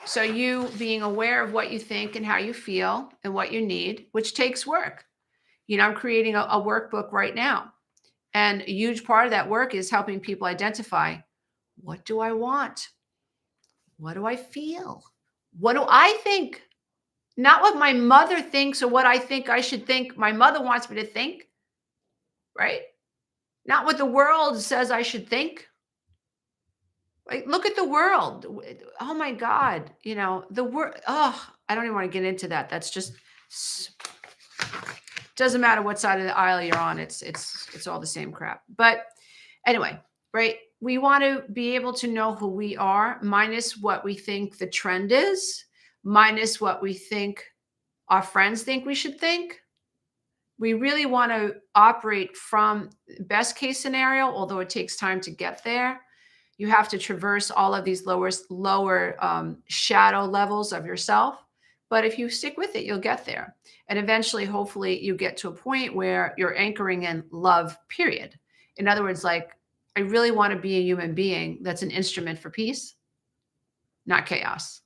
[SPEAKER 1] So you being aware of what you think and how you feel and what you need, which takes work. I'm creating a workbook right now. And a huge part of that work is helping people identify, what do I want? What do I feel? What do I think? Not what my mother thinks or what I think I should think. My mother wants me to think, right? Not what the world says I should think. Like, look at the world. Oh my God. The world. Oh, I don't even want to get into that. That's just, doesn't matter what side of the aisle you're on. It's all the same crap. But anyway, right? We want to be able to know who we are, minus what we think the trend is, minus what we think our friends think we should think. We really want to operate from best case scenario, although it takes time to get there. You have to traverse all of these lower shadow levels of yourself. But if you stick with it, you'll get there. And eventually, hopefully, you get to a point where you're anchoring in love, period. In other words, like, I really want to be a human being that's an instrument for peace, not chaos.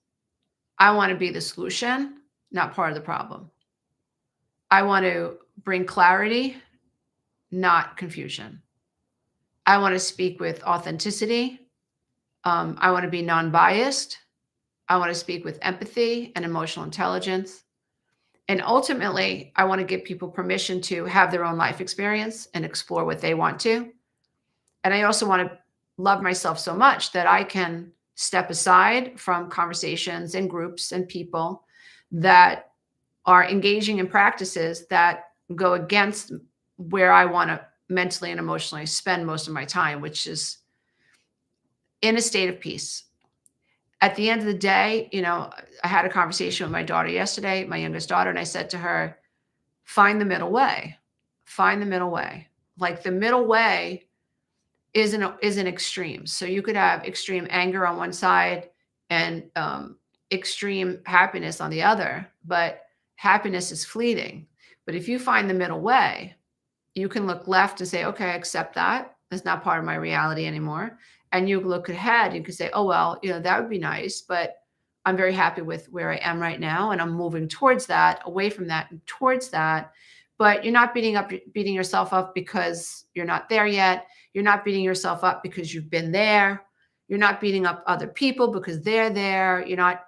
[SPEAKER 1] I want to be the solution, not part of the problem. I want to bring clarity, not confusion. I want to speak with authenticity. I want to be non-biased. I want to speak with empathy and emotional intelligence. And ultimately, I want to give people permission to have their own life experience and explore what they want to. And I also want to love myself so much that I can step aside from conversations and groups and people that are engaging in practices that go against where I want to mentally and emotionally spend most of my time, which is in a state of peace. At the end of the day, I had a conversation with my daughter yesterday, my youngest daughter, and I said to her, find the middle way. Find the middle way. Like the middle way isn't extreme. So you could have extreme anger on one side and extreme happiness on the other, but happiness is fleeting. But if you find the middle way, you can look left and say, okay, I accept that. That's not part of my reality anymore. And you look ahead, you could say, oh, well, that would be nice, but I'm very happy with where I am right now. And I'm moving towards that, away from that and towards that. But you're not beating yourself up because you're not there yet. You're not beating yourself up because you've been there. You're not beating up other people because they're there. You're not,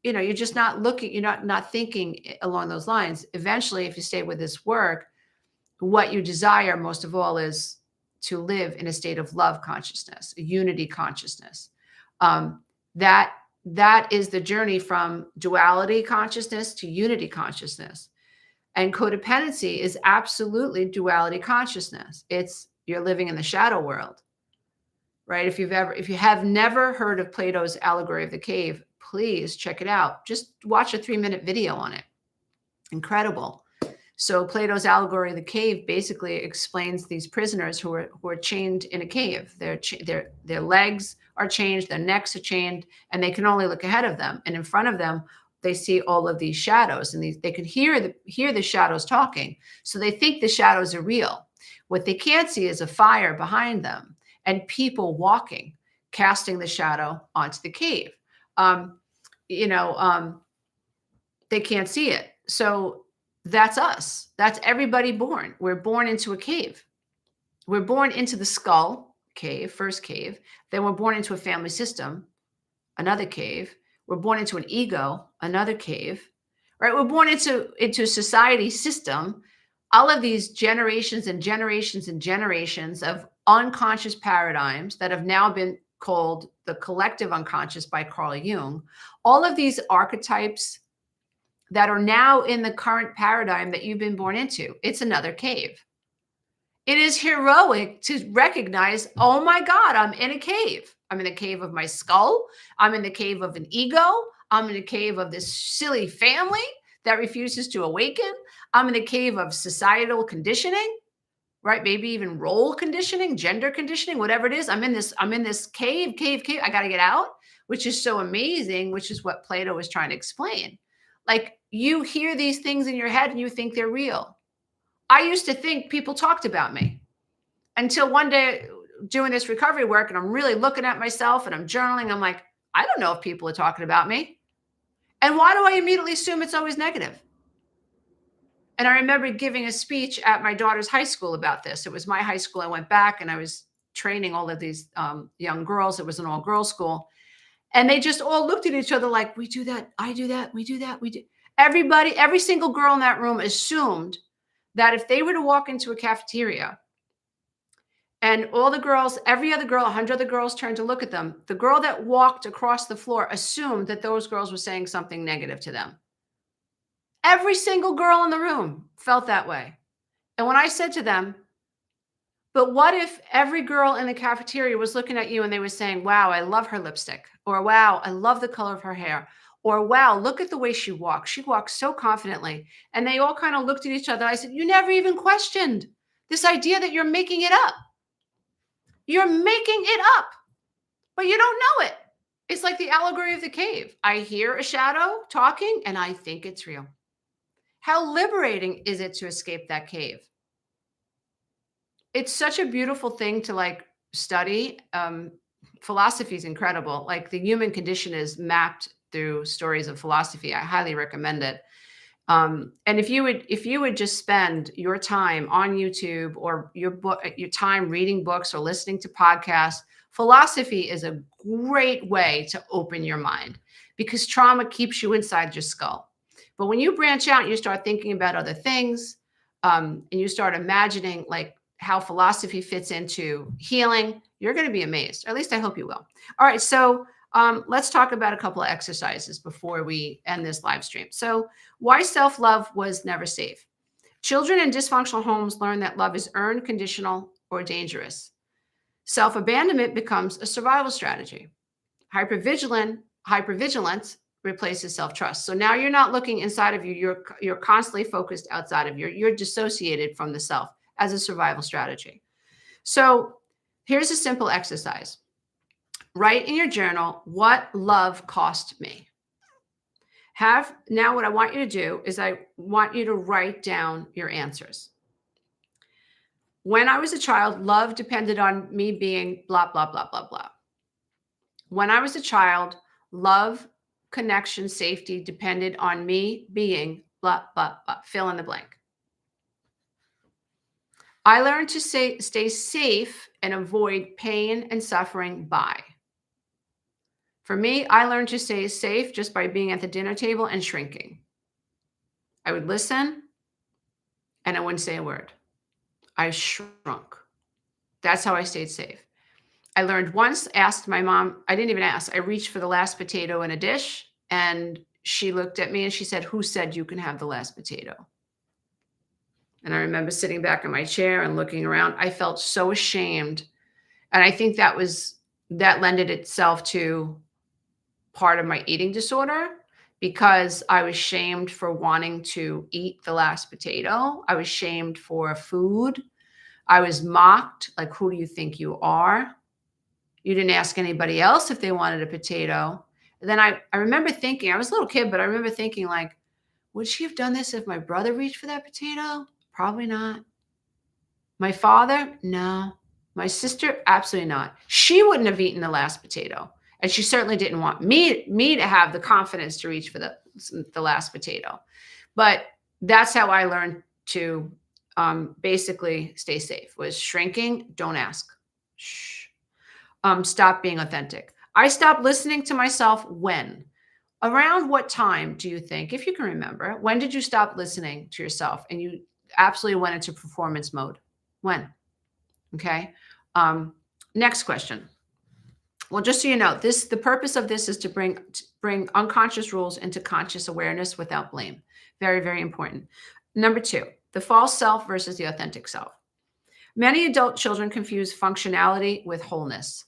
[SPEAKER 1] you're just not looking, you're not thinking along those lines. Eventually, if you stay with this work, what you desire most of all is to live in a state of love consciousness, a unity consciousness. That is the journey from duality consciousness to unity consciousness. And codependency is absolutely duality consciousness. You're living in the shadow world, right? If you have never heard of Plato's allegory of the cave, please check it out. Just watch a 3-minute video on it. Incredible. So Plato's allegory of the cave basically explains these prisoners who are chained in a cave. Their legs are chained, their necks are chained, and they can only look ahead of them. And in front of them, they see all of these shadows, and they can hear the shadows talking. So they think the shadows are real. What they can't see is a fire behind them and people walking, casting the shadow onto the cave. They can't see it. So that's us. That's everybody born. We're born into a cave. We're born into the skull cave, first cave. Then we're born into a family system, another cave. We're born into an ego, another cave, right? We're born into a society system. All of these generations and generations and generations of unconscious paradigms that have now been called the collective unconscious by Carl Jung. All of these archetypes that are now in the current paradigm that you've been born into. It's another cave. It is heroic to recognize, oh my God, I'm in a cave. I'm in the cave of my skull. I'm in the cave of an ego. I'm in the cave of this silly family that refuses to awaken. I'm in a cave of societal conditioning, right? Maybe even role conditioning, gender conditioning, whatever it is. I'm in this cave. I got to get out, which is so amazing, which is what Plato was trying to explain. Like you hear these things in your head and you think they're real. I used to think people talked about me until one day doing this recovery work and I'm really looking at myself and I'm journaling. I'm like, I don't know if people are talking about me. And why do I immediately assume it's always negative? And I remember giving a speech at my daughter's high school about this. It was my high school. I went back and I was training all of these young girls. It was an all-girls school. And they just all looked at each other like, we do that, I do that, we do that, we do. Everybody, every single girl in that room assumed that if they were to walk into a cafeteria and all the girls, every other girl, 100 other girls turned to look at them, the girl that walked across the floor assumed that those girls were saying something negative to them. Every single girl in the room felt that way. And when I said to them, but what if every girl in the cafeteria was looking at you and they were saying, wow, I love her lipstick, or wow, I love the color of her hair, or wow, look at the way she walks. She walks so confidently. And they all kind of looked at each other. I said, you never even questioned this idea that you're making it up. You're making it up, but you don't know it. It's like the allegory of the cave. I hear a shadow talking and I think it's real. How liberating is it to escape that cave? It's such a beautiful thing to like study. philosophy is incredible. Like the human condition is mapped through stories of philosophy. I highly recommend it. And if you would just spend your time on YouTube or your time reading books or listening to podcasts, philosophy is a great way to open your mind because trauma keeps you inside your skull. But when you branch out and you start thinking about other things, and you start imagining like how philosophy fits into healing, you're going to be amazed. Or at least I hope you will. All right, so let's talk about a couple of exercises before we end this live stream. So why self-love was never safe. Children in dysfunctional homes learn that love is earned, conditional, or dangerous. Self-abandonment becomes a survival strategy. Hypervigilance replaces self-trust. So now you're not looking inside of you. You're constantly focused outside of you. You're dissociated from the self as a survival strategy. So here's a simple exercise. Write in your journal, what love cost me. Now what I want you to do is I want you to write down your answers. When I was a child, love depended on me being blah, blah, blah, blah, blah. When I was a child, love, connection, safety depended on me being blah, blah, blah. Fill in the blank. I learned to stay safe and avoid pain and suffering by. For me, I learned to stay safe just by being at the dinner table and shrinking. I would listen and I wouldn't say a word. I shrunk. That's how I stayed safe. I learned once, asked my mom, I didn't even ask. I reached for the last potato in a dish and she looked at me and she said, "Who said you can have the last potato?" And I remember sitting back in my chair and looking around. I felt so ashamed. And I think that lended itself to part of my eating disorder because I was shamed for wanting to eat the last potato. I was shamed for food. I was mocked, like, who do you think you are? You didn't ask anybody else if they wanted a potato. And then I remember thinking, I was a little kid, but I remember thinking like, would she have done this if my brother reached for that potato? Probably not. My father? No. My sister? Absolutely not. She wouldn't have eaten the last potato. And she certainly didn't want me to have the confidence to reach for the last potato. But that's how I learned to basically stay safe, was shrinking. Don't ask. Shh. Stop being authentic. I stopped listening to myself when? Around what time do you think, if you can remember, when did you stop listening to yourself and you absolutely went into performance mode? When? Okay. Next question. Well, just so you know, the purpose of this is to bring unconscious rules into conscious awareness without blame. Very, very important. Number 2, the false self versus the authentic self. Many adult children confuse functionality with wholeness.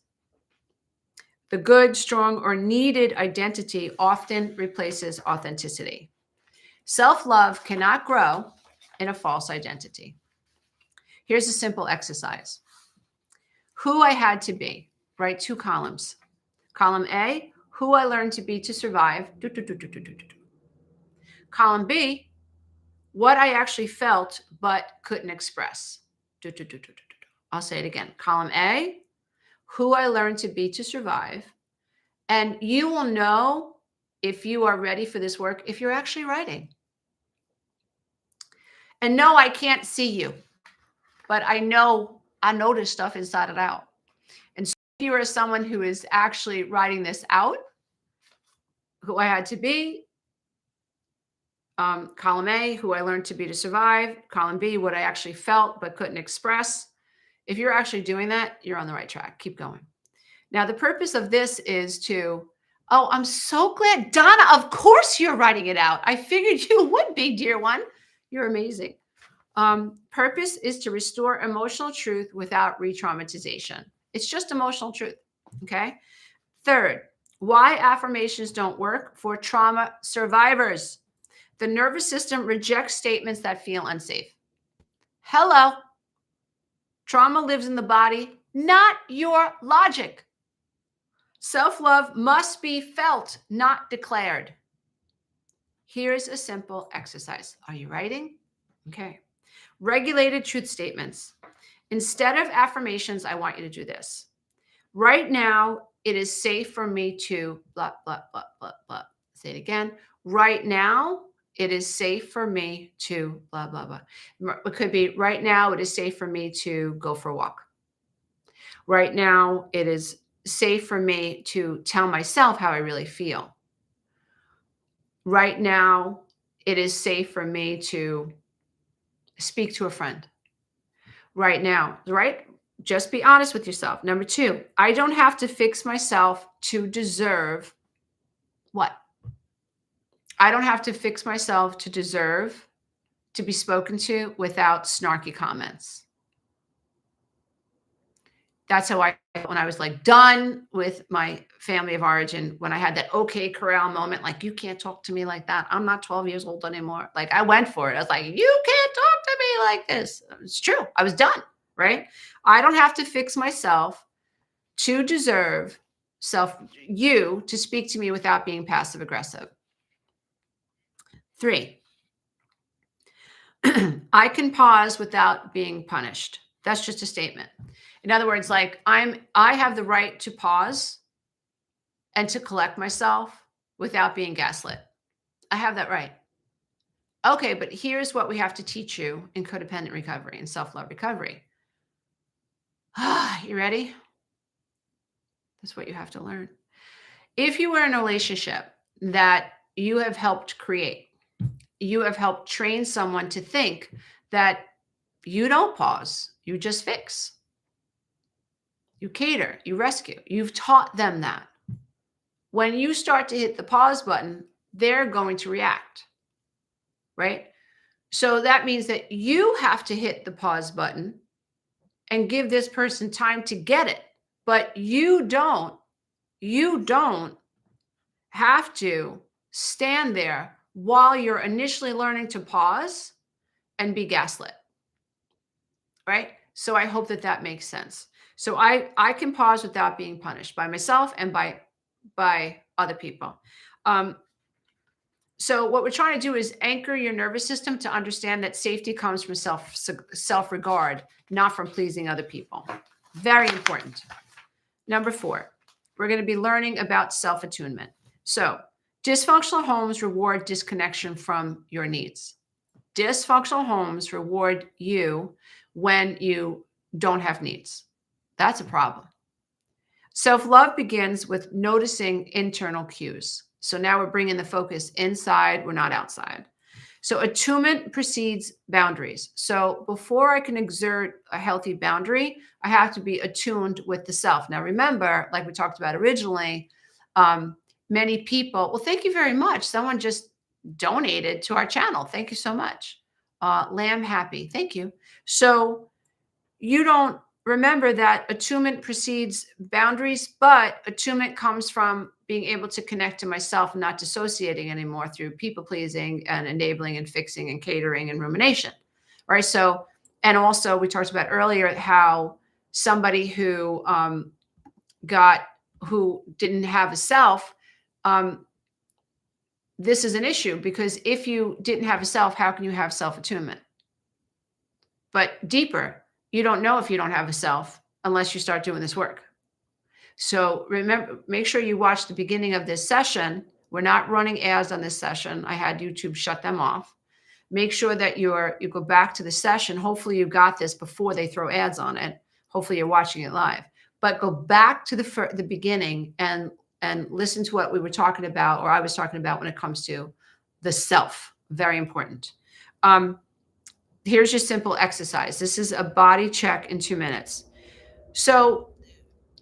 [SPEAKER 1] The good, strong, or needed identity often replaces authenticity. Self-love cannot grow in a false identity. Here's a simple exercise. Who I had to be. Write 2 columns. Column A, who I learned to be to survive. Column B, what I actually felt but couldn't express. I'll say it again. Column A, who I learned to be to survive. And you will know if you are ready for this work if you're actually writing. And no, I can't see you, but I notice stuff inside and out. And so if you are someone who is actually writing this out, who I had to be, column A, who I learned to be to survive, column B, what I actually felt but couldn't express. If you're actually doing that, you're on the right track. Keep going. Now, the purpose of this is I'm so glad, Donna, of course you're writing it out. I figured you would be, dear one. You're amazing. Purpose is to restore emotional truth without re-traumatization. It's just emotional truth, okay? Third, why affirmations don't work for trauma survivors. The nervous system rejects statements that feel unsafe. Hello. Trauma lives in the body, not your logic. Self-love must be felt, not declared. Here's a simple exercise. Are you writing? Okay. Regulated truth statements. Instead of affirmations, I want you to do this. Right now, it is safe for me to blah, blah, blah, blah, blah. Say it again. Right now, it is safe for me to blah, blah, blah. It could be right now, it is safe for me to go for a walk. Right now, it is safe for me to tell myself how I really feel. Right now, it is safe for me to speak to a friend. Right now, right? Just be honest with yourself. Number two, I don't have to fix myself to deserve what? I don't have to fix myself to deserve to be spoken to without snarky comments. That's how I felt when I was like done with my family of origin, when I had that okay corral moment, like, you can't talk to me like that. I'm not 12 years old anymore. Like, I went for it. I was like, you can't talk to me like this. It's true. I was done. Right. I don't have to fix myself to deserve you to speak to me without being passive aggressive. 3, I can pause without being punished. That's just a statement. In other words, like I have the right to pause and to collect myself without being gaslit. I have that right. Okay, but here's what we have to teach you in codependent recovery and self-love recovery. You ready? That's what you have to learn. If you were in a relationship that you have helped create, you have helped train someone to think that you don't pause, you just fix. You cater, you rescue. You've taught them that. When you start to hit the pause button, they're going to react, right? So that means that you have to hit the pause button and give this person time to get it. But you don't have to stand there while you're initially learning to pause and be gaslit, right? So I hope that that makes sense. So I can pause without being punished by myself and by other people. So what we're trying to do is anchor your nervous system to understand that safety comes from self-regard, not from pleasing other people. Very important. Number 4, we're going to be learning about self-attunement. So dysfunctional homes reward disconnection from your needs. Dysfunctional homes reward you when you don't have needs. That's a problem. Self-love begins with noticing internal cues. So now we're bringing the focus inside, we're not outside. So attunement precedes boundaries. So before I can exert a healthy boundary, I have to be attuned with the self. Now remember, like we talked about originally, many people, well, thank you very much. Someone just donated to our channel. Thank you so much. Lamb Happy, thank you. So you don't remember that attunement precedes boundaries, but attunement comes from being able to connect to myself and not dissociating anymore through people pleasing and enabling and fixing and catering and rumination, right? So, and also we talked about earlier how somebody who who didn't have a self, this is an issue because if you didn't have a self, how can you have self-attunement? But deeper, you don't know if you don't have a self unless you start doing this work. So remember, make sure you watch the beginning of this session. We're not running ads on this session. I had YouTube shut them off. Make sure that you go back to the session. Hopefully you got this before they throw ads on it. Hopefully you're watching it live. But go back to the beginning and listen to what we were talking about, or I was talking about when it comes to the self. Very important. Here's your simple exercise. This is a body check in 2 minutes. So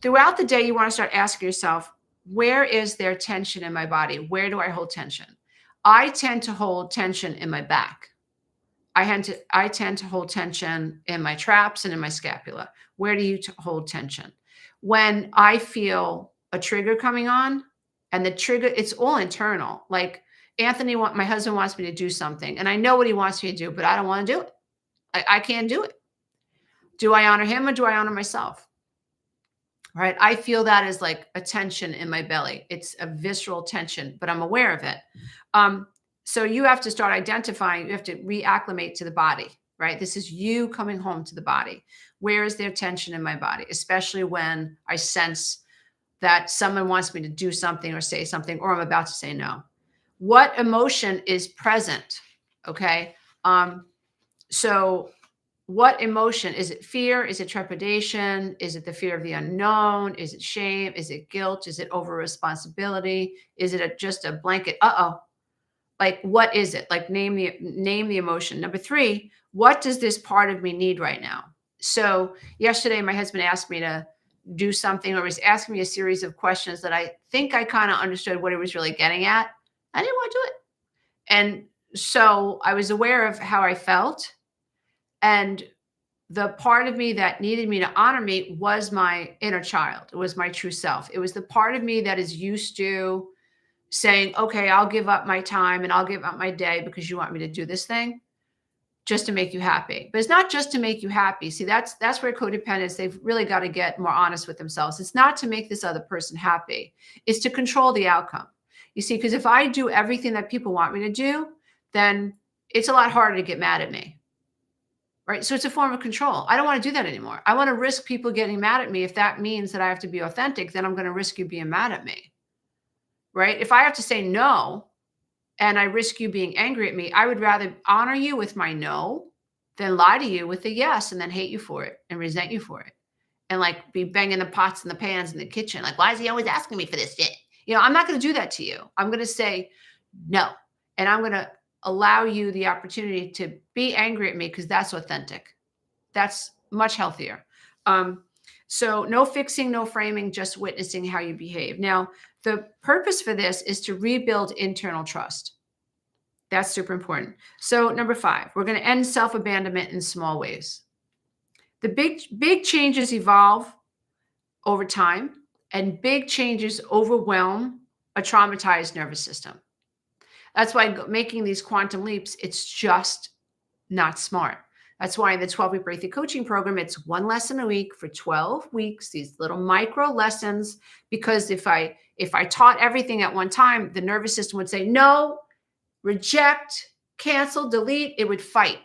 [SPEAKER 1] throughout the day, you want to start asking yourself, where is there tension in my body? Where do I hold tension? I tend to hold tension in my back. I tend to hold tension in my traps and in my scapula. Where do you hold tension? When I feel a trigger coming on, and the trigger, it's all internal. Like Anthony, my husband wants me to do something, and I know what he wants me to do, but I don't want to do it. I can't do it. Do I honor him or do I honor myself? Right? I feel that as like a tension in my belly. It's a visceral tension, but I'm aware of it. So you have to start identifying, you have to reacclimate to the body. right? This is you coming home to the body. Where is there tension in my body, especially when I sense that someone wants me to do something or say something, or I'm about to say no? What emotion is present? Okay. So what emotion? Is it fear? Is it trepidation? Is it the fear of the unknown? Is it shame? Is it guilt? Is it over responsibility? Is it just a blanket? Uh-oh. Like, what is it? Like, name the emotion. Number three, what does this part of me need right now? So yesterday, my husband asked me to do something, or was asking me a series of questions that I think I kind of understood what he was really getting at. I didn't want to do it. And so I was aware of how I felt. And the part of me that needed me to honor me was my inner child. It was my true self. It was the part of me that is used to saying, okay, I'll give up my time and I'll give up my day because you want me to do this thing just to make you happy. But it's not just to make you happy. See, that's where codependents, they've really got to get more honest with themselves. It's not to make this other person happy. It's to control the outcome. You see, because if I do everything that people want me to do, then it's a lot harder to get mad at me. Right. So it's a form of control. I don't want to do that anymore. I want to risk people getting mad at me. If that means that I have to be authentic, then I'm going to risk you being mad at me. Right. If I have to say no and I risk you being angry at me, I would rather honor you with my no than lie to you with a yes and then hate you for it and resent you for it. And like be banging the pots and the pans in the kitchen. Like, why is he always asking me for this shit? I'm not going to do that to you. I'm going to say no. And I'm going to allow you the opportunity to be angry at me because that's authentic. That's much healthier. So no fixing, no framing, just witnessing how you behave. Now, the purpose for this is to rebuild internal trust. That's super important. So number 5, we're going to end self-abandonment in small ways. The big changes evolve over time, and big changes overwhelm a traumatized nervous system. That's why making these quantum leaps, it's just not smart. That's why in the 12-week breakthrough coaching program, it's one lesson a week for 12 weeks, these little micro lessons, because if I taught everything at one time, the nervous system would say, no, reject, cancel, delete, it would fight.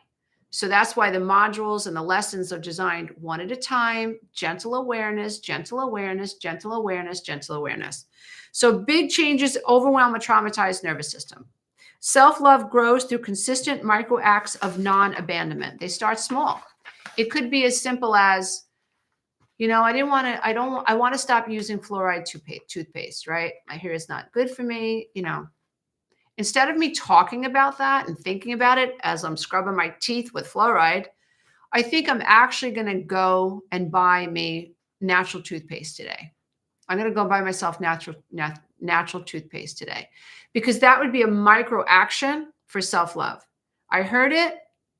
[SPEAKER 1] So that's why the modules and the lessons are designed one at a time, gentle awareness, gentle awareness, gentle awareness, gentle awareness. So big changes overwhelm a traumatized nervous system. Self-love grows through consistent micro acts of non-abandonment. They start small. It could be as simple as, I want to stop using fluoride toothpaste, right? I hear it's not good for me, Instead of me talking about that and thinking about it as I'm scrubbing my teeth with fluoride, I think I'm actually going to go and buy me natural toothpaste today. I'm going to go buy myself natural toothpaste today, because that would be a micro action for self-love. I heard it.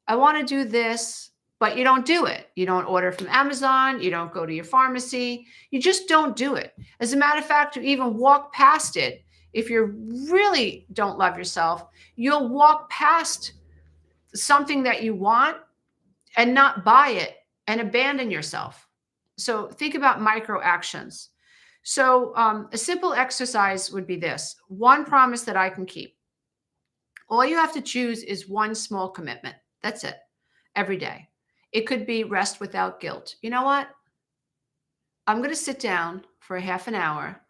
[SPEAKER 1] I want to do this, but you don't do it. You don't order from Amazon. You don't go to your pharmacy. You just don't do it. As a matter of fact, you even walk past it. If you really don't love yourself, you'll walk past something that you want and not buy it and abandon yourself. So think about micro actions. So a simple exercise would be this: one promise that I can keep. All you have to choose is one small commitment. That's it. Every day. It could be rest without guilt. You know what? I'm going to sit down for a half an hour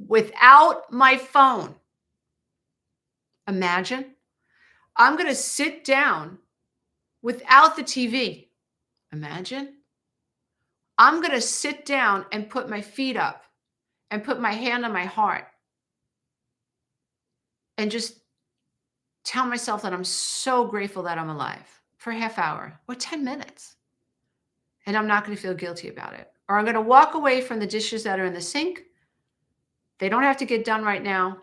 [SPEAKER 1] without my phone. Imagine. I'm going to sit down without the TV. Imagine. I'm going to sit down and put my feet up and put my hand on my heart and just tell myself that I'm so grateful that I'm alive for a half hour or 10 minutes. And I'm not going to feel guilty about it. Or I'm going to walk away from the dishes that are in the sink. They don't have to get done right now.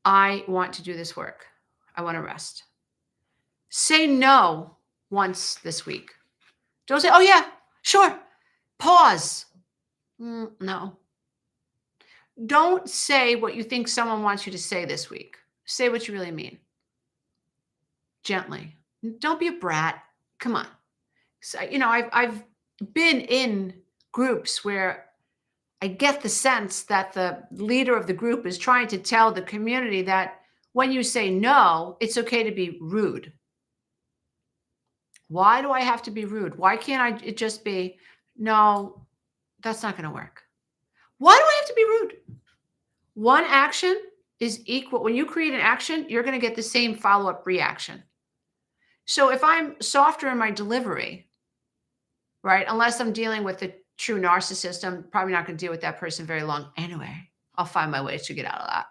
[SPEAKER 1] I want to do this work. I want to rest. Say no once this week. Don't say, oh yeah, sure. Pause. No. Don't say what you think someone wants you to say this week. Say what you really mean. Gently. Don't be a brat. Come on. So, I've been in groups where I get the sense that the leader of the group is trying to tell the community that when you say no, it's okay to be rude. Why do I have to be rude? Why can't it just be, no, that's not going to work. Why do I have to be rude? One action is equal. When you create an action, you're going to get the same follow-up reaction. So if I'm softer in my delivery, right, unless I'm dealing with a true narcissist, I'm probably not going to deal with that person very long anyway. I'll find my ways to get out of that.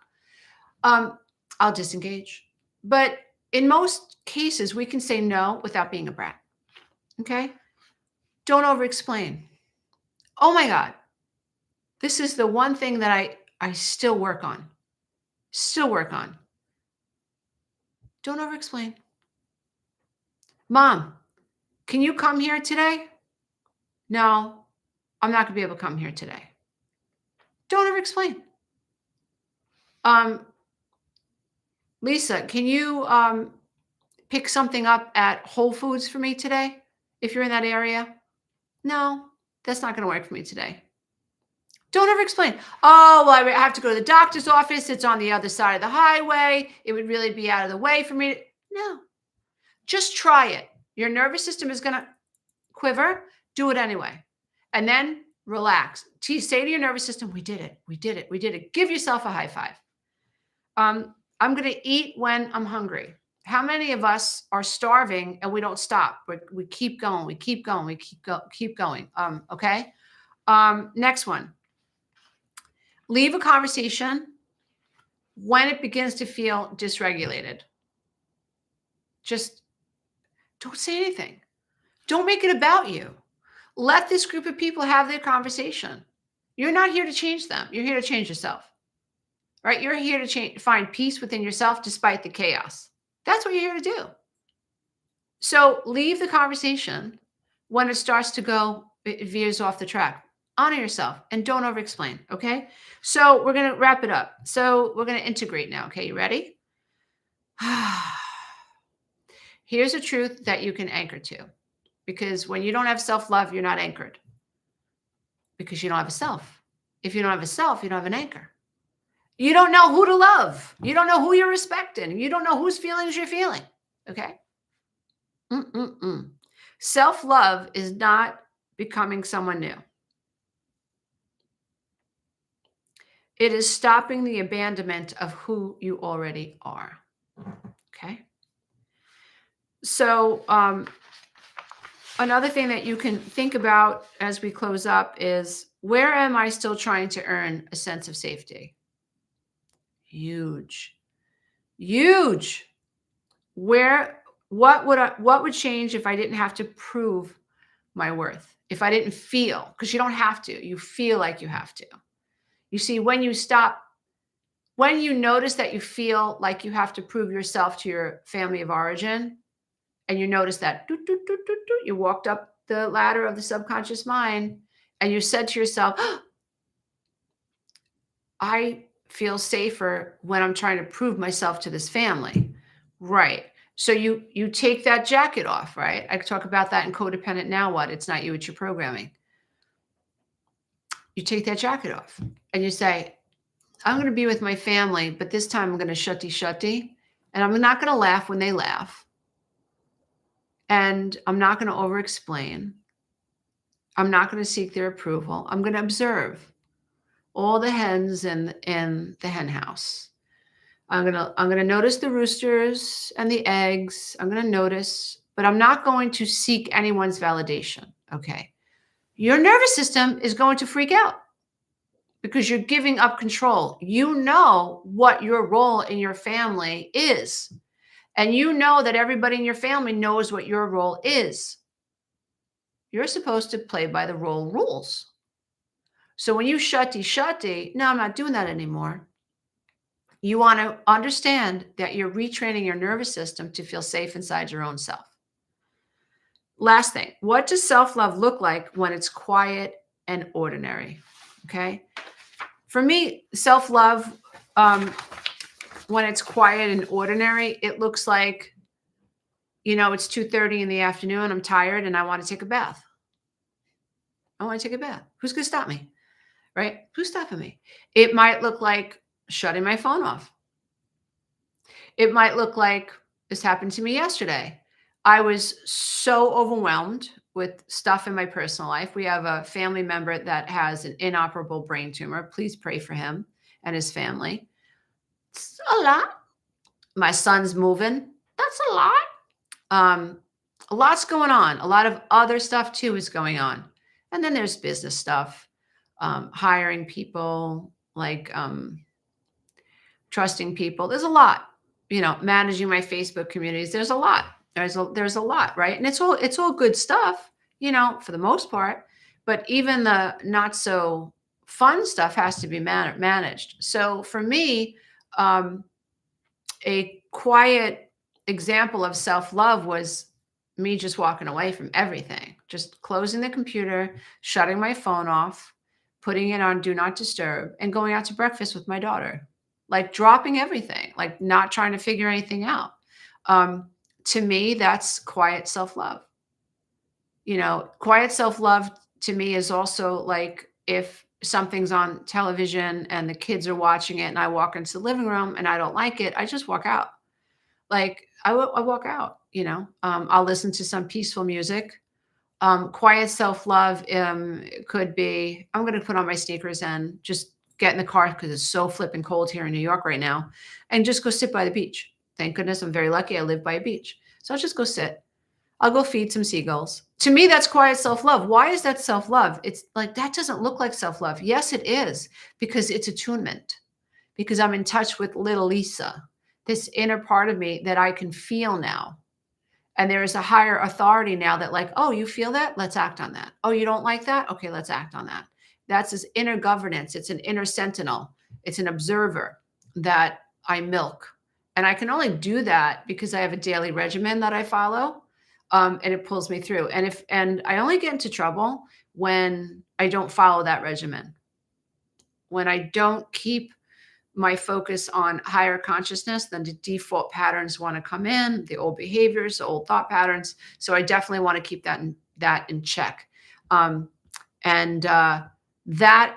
[SPEAKER 1] I'll disengage. But in most cases, we can say no without being a brat. Okay? Don't over-explain. Oh my God. This is the one thing that I still work on. Still work on. Don't over-explain. Mom, can you come here today? No, I'm not going to be able to come here today. Don't over-explain. Lisa, can you pick something up at Whole Foods for me today if you're in that area? No, that's not going to work for me today. Don't ever explain. Oh, well, I have to go to the doctor's office. It's on the other side of the highway. It would really be out of the way for me. No, just try it. Your nervous system is going to quiver. Do it anyway. And then relax. Say to your nervous system, we did it. We did it. We did it. Give yourself a high five. I'm going to eat when I'm hungry. How many of us are starving and we don't stop? We keep going. We keep going. We keep going. Okay. Next one. Leave a conversation when it begins to feel dysregulated. Just don't say anything. Don't make it about you. Let this group of people have their conversation. You're not here to change them. You're here to change yourself. Right? You're here to find peace within yourself despite the chaos. That's what you're here to do. So leave the conversation when it starts to go, it veers off the track. Honor yourself and don't over-explain, okay? So we're going to wrap it up. So we're going to integrate now, okay? You ready? Here's a truth that you can anchor to. Because when you don't have self-love, you're not anchored. Because you don't have a self. If you don't have a self, you don't have an anchor. You don't know who to love. You don't know who you're respecting. You don't know whose feelings you're feeling, okay? Self-love is not becoming someone new. It is stopping the abandonment of who you already are. Okay. So another thing that you can think about as we close up is, where am I still trying to earn a sense of safety? Huge. Huge. What would change if I didn't have to prove my worth? If I didn't feel, because you don't have to, you feel like you have to. You see, when you notice that you feel like you have to prove yourself to your family of origin, and you notice that you walked up the ladder of the subconscious mind and you said to yourself, I feel safer when I'm trying to prove myself to this family. Right. So you take that jacket off, right? I talk about that in Codependent Now What? It's Not You, It's Your Programming. You take that jacket off and you say, I'm going to be with my family, but this time I'm going to shutty, and I'm not going to laugh when they laugh. And I'm not going to over-explain. I'm not going to seek their approval. I'm going to observe all the hens in the hen house. I'm going to notice the roosters and the eggs. I'm going to notice, but I'm not going to seek anyone's validation. Okay. Your nervous system is going to freak out because you're giving up control. You know what your role in your family is. And you know that everybody in your family knows what your role is. You're supposed to play by the role rules. So when you shutty, no, I'm not doing that anymore. You want to understand that you're retraining your nervous system to feel safe inside your own self. Last thing, what does self-love look like when it's quiet and ordinary? Okay. For me, self-love, when it's quiet and ordinary, it looks like, it's 2:30 in the afternoon. I'm tired and I want to take a bath. I want to take a bath. Who's going to stop me? Right? Who's stopping me? It might look like shutting my phone off. It might look like, this happened to me yesterday. I was so overwhelmed with stuff in my personal life. We have a family member that has an inoperable brain tumor. Please pray for him and his family. It's a lot. My son's moving. That's a lot. Um, a lot's going on. A lot of other stuff too is going on. And then there's business stuff, hiring people, like trusting people. There's a lot, managing my Facebook communities. There's a lot. There's a lot, right? And it's all good stuff, for the most part. But even the not so fun stuff has to be managed. So for me, um, a quiet example of self-love was me just walking away from everything, just closing the computer, shutting my phone off, putting it on do not disturb, and going out to breakfast with my daughter, like dropping everything, like not trying to figure anything out. To me, that's quiet self-love. Quiet self-love to me is also like if something's on television and the kids are watching it and I walk into the living room and I don't like it, I just walk out. Like I walk out, I'll listen to some peaceful music. Quiet self-love could be I'm going to put on my sneakers and just get in the car because it's so flipping cold here in New York right now and just go sit by the beach. Thank goodness I'm very lucky. I live by a beach. So I'll just go sit. I'll go feed some seagulls. To me, that's quiet self-love. Why is that self-love? It's like that doesn't look like self-love. Yes, it is because it's attunement, because I'm in touch with little Lisa, this inner part of me that I can feel now. And there is a higher authority now that, like, oh, you feel that? Let's act on that. Oh, you don't like that? Okay, let's act on that. That's this inner governance. It's an inner sentinel. It's an observer that I milk. And I can only do that because I have a daily regimen that I follow. And it pulls me through. And I only get into trouble when I don't follow that regimen, when I don't keep my focus on higher consciousness, then the default patterns want to come in, the old behaviors, the old thought patterns. So I definitely want to keep that in check. And that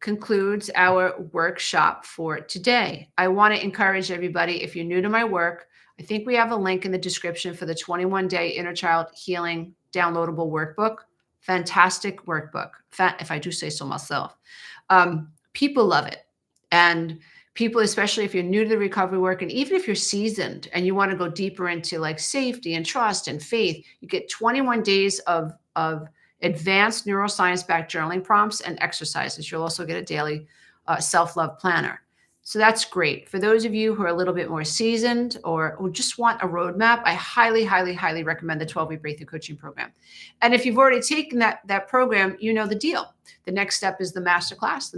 [SPEAKER 1] concludes our workshop for today. I want to encourage everybody, if you're new to my work, I think we have a link in the description for the 21-day inner child healing downloadable workbook. Fantastic workbook, if I do say so myself. People love it. And people, especially if you're new to the recovery work, and even if you're seasoned and you want to go deeper into like safety and trust and faith, you get 21 days of advanced neuroscience-backed journaling prompts and exercises. You'll also get a daily self-love planner. So that's great. For those of you who are a little bit more seasoned or who just want a roadmap, I highly, highly, highly recommend the 12-week breakthrough coaching program. And if you've already taken that program, you know the deal. The next step is the masterclass, the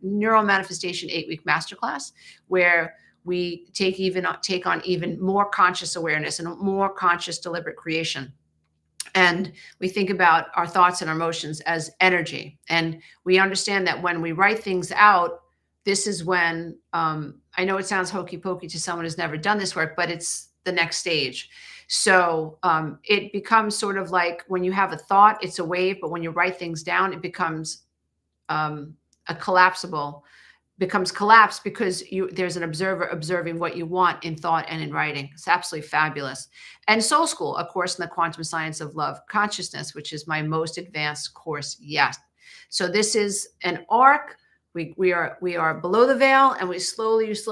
[SPEAKER 1] neural manifestation 8-week masterclass, where we take on even more conscious awareness and more conscious deliberate creation. And we think about our thoughts and our emotions as energy. And we understand that when we write things out, this is when, I know it sounds hokey pokey to someone who's never done this work, but it's the next stage. So it becomes sort of like when you have a thought, it's a wave, but when you write things down, it becomes collapsed because there's an observer observing what you want in thought and in writing. It's absolutely fabulous. And Soul School, a course in the quantum science of love consciousness, which is my most advanced course yet. So this is an arc. We are below the veil, and we slowly rise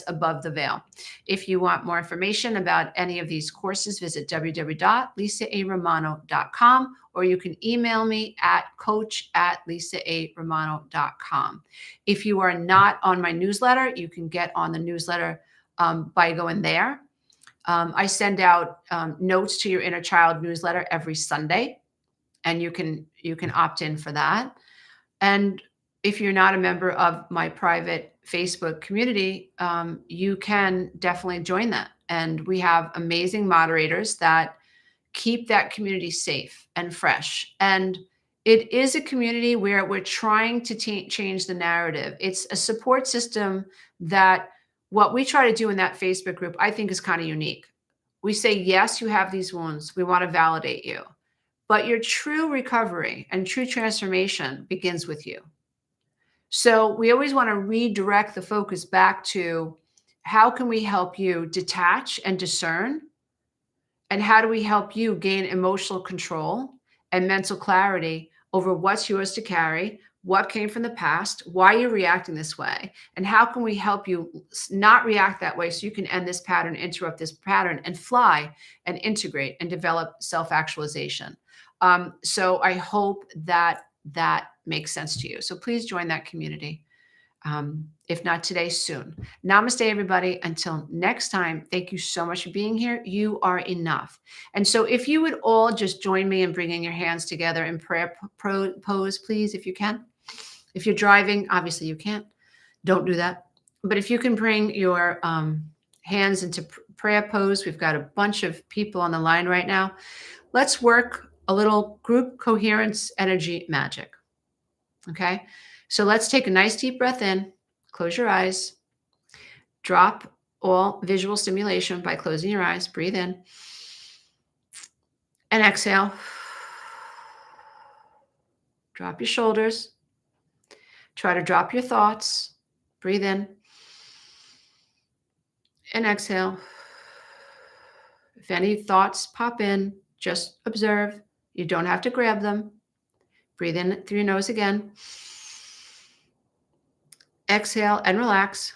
[SPEAKER 1] above the veil. If you want more information about any of these courses, visit www.lisaaromano.com, or you can email me at coach@lisaaromano.com. If you are not on my newsletter, you can get on the newsletter by going there. I send out notes to your inner child newsletter every Sunday, and you can opt in for that. And if you're not a member of my private Facebook community, you can definitely join that. And we have amazing moderators that keep that community safe and fresh. And it is a community where we're trying to change the narrative. It's a support system that what we try to do in that Facebook group, I think, is kind of unique. We say, yes, you have these wounds. We want to validate you. But your true recovery and true transformation begins with you. So we always want to redirect the focus back to How can we help you detach and discern? And how do we help you gain emotional control and mental clarity over what's yours to carry, what came from the past, why you're reacting this way, and how can we help you not react that way so you can end this pattern, interrupt this pattern, and fly and integrate and develop self-actualization. So I hope that that makes sense to you. So please join that community. If not today, soon. Namaste, everybody. Until next time, thank you so much for being here. You are enough. And so, if you would all just join me in bringing your hands together in prayer pose, please, if you can. If you're driving, obviously you can't. Don't do that. But if you can bring your hands into prayer pose, we've got a bunch of people on the line right now. Let's work a little group coherence energy magic. Okay. So let's take a nice deep breath in, close your eyes, drop all visual stimulation by closing your eyes, breathe in, and exhale. Drop your shoulders. Try to drop your thoughts. Breathe in and exhale. If any thoughts pop in, just observe. You don't have to grab them. Breathe in through your nose again. Exhale and relax.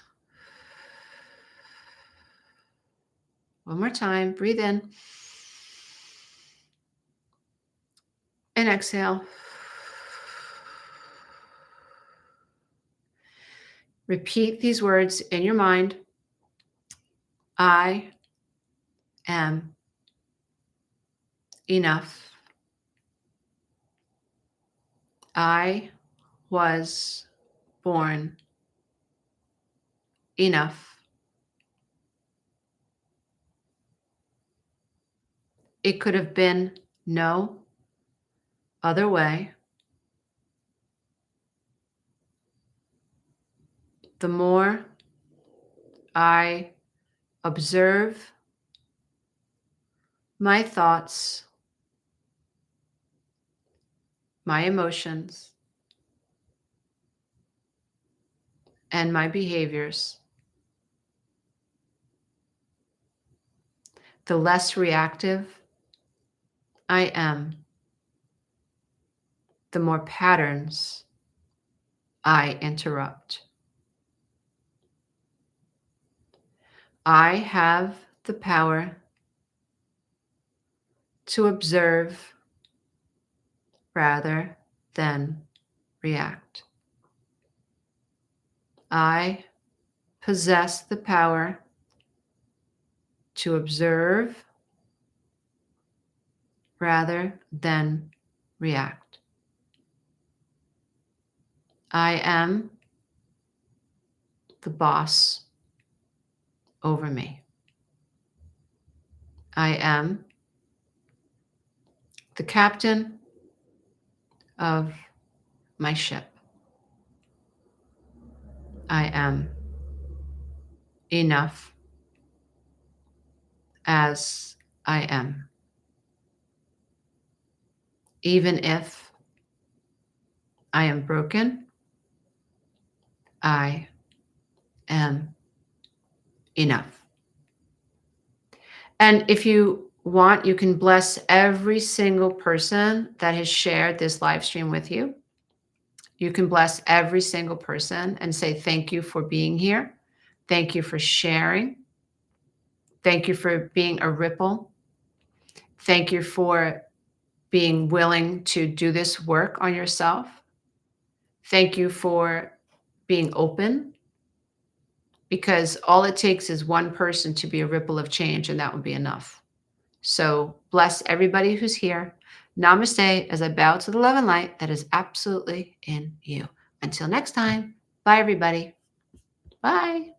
[SPEAKER 1] One more time. Breathe in and exhale. Repeat these words in your mind. I am enough. I was born enough. It could have been no other way. The more I observe my thoughts, my emotions, and my behaviors, the less reactive I am, the more patterns I interrupt. I have the power to observe rather than react. I possess the power to observe rather than react. I am the boss over me. I am the captain of my ship. I am enough as I am. Even if I am broken, I am enough. And if you want, you can bless every single person that has shared this live stream with you. You can bless every single person and say, thank you for being here. Thank you for sharing. Thank you for being a ripple. Thank you for being willing to do this work on yourself. Thank you for being open, because all it takes is one person to be a ripple of change, and that would be enough. So bless everybody who's here. Namaste as I bow to the love and light that is absolutely in you. Until next time, bye, everybody. Bye.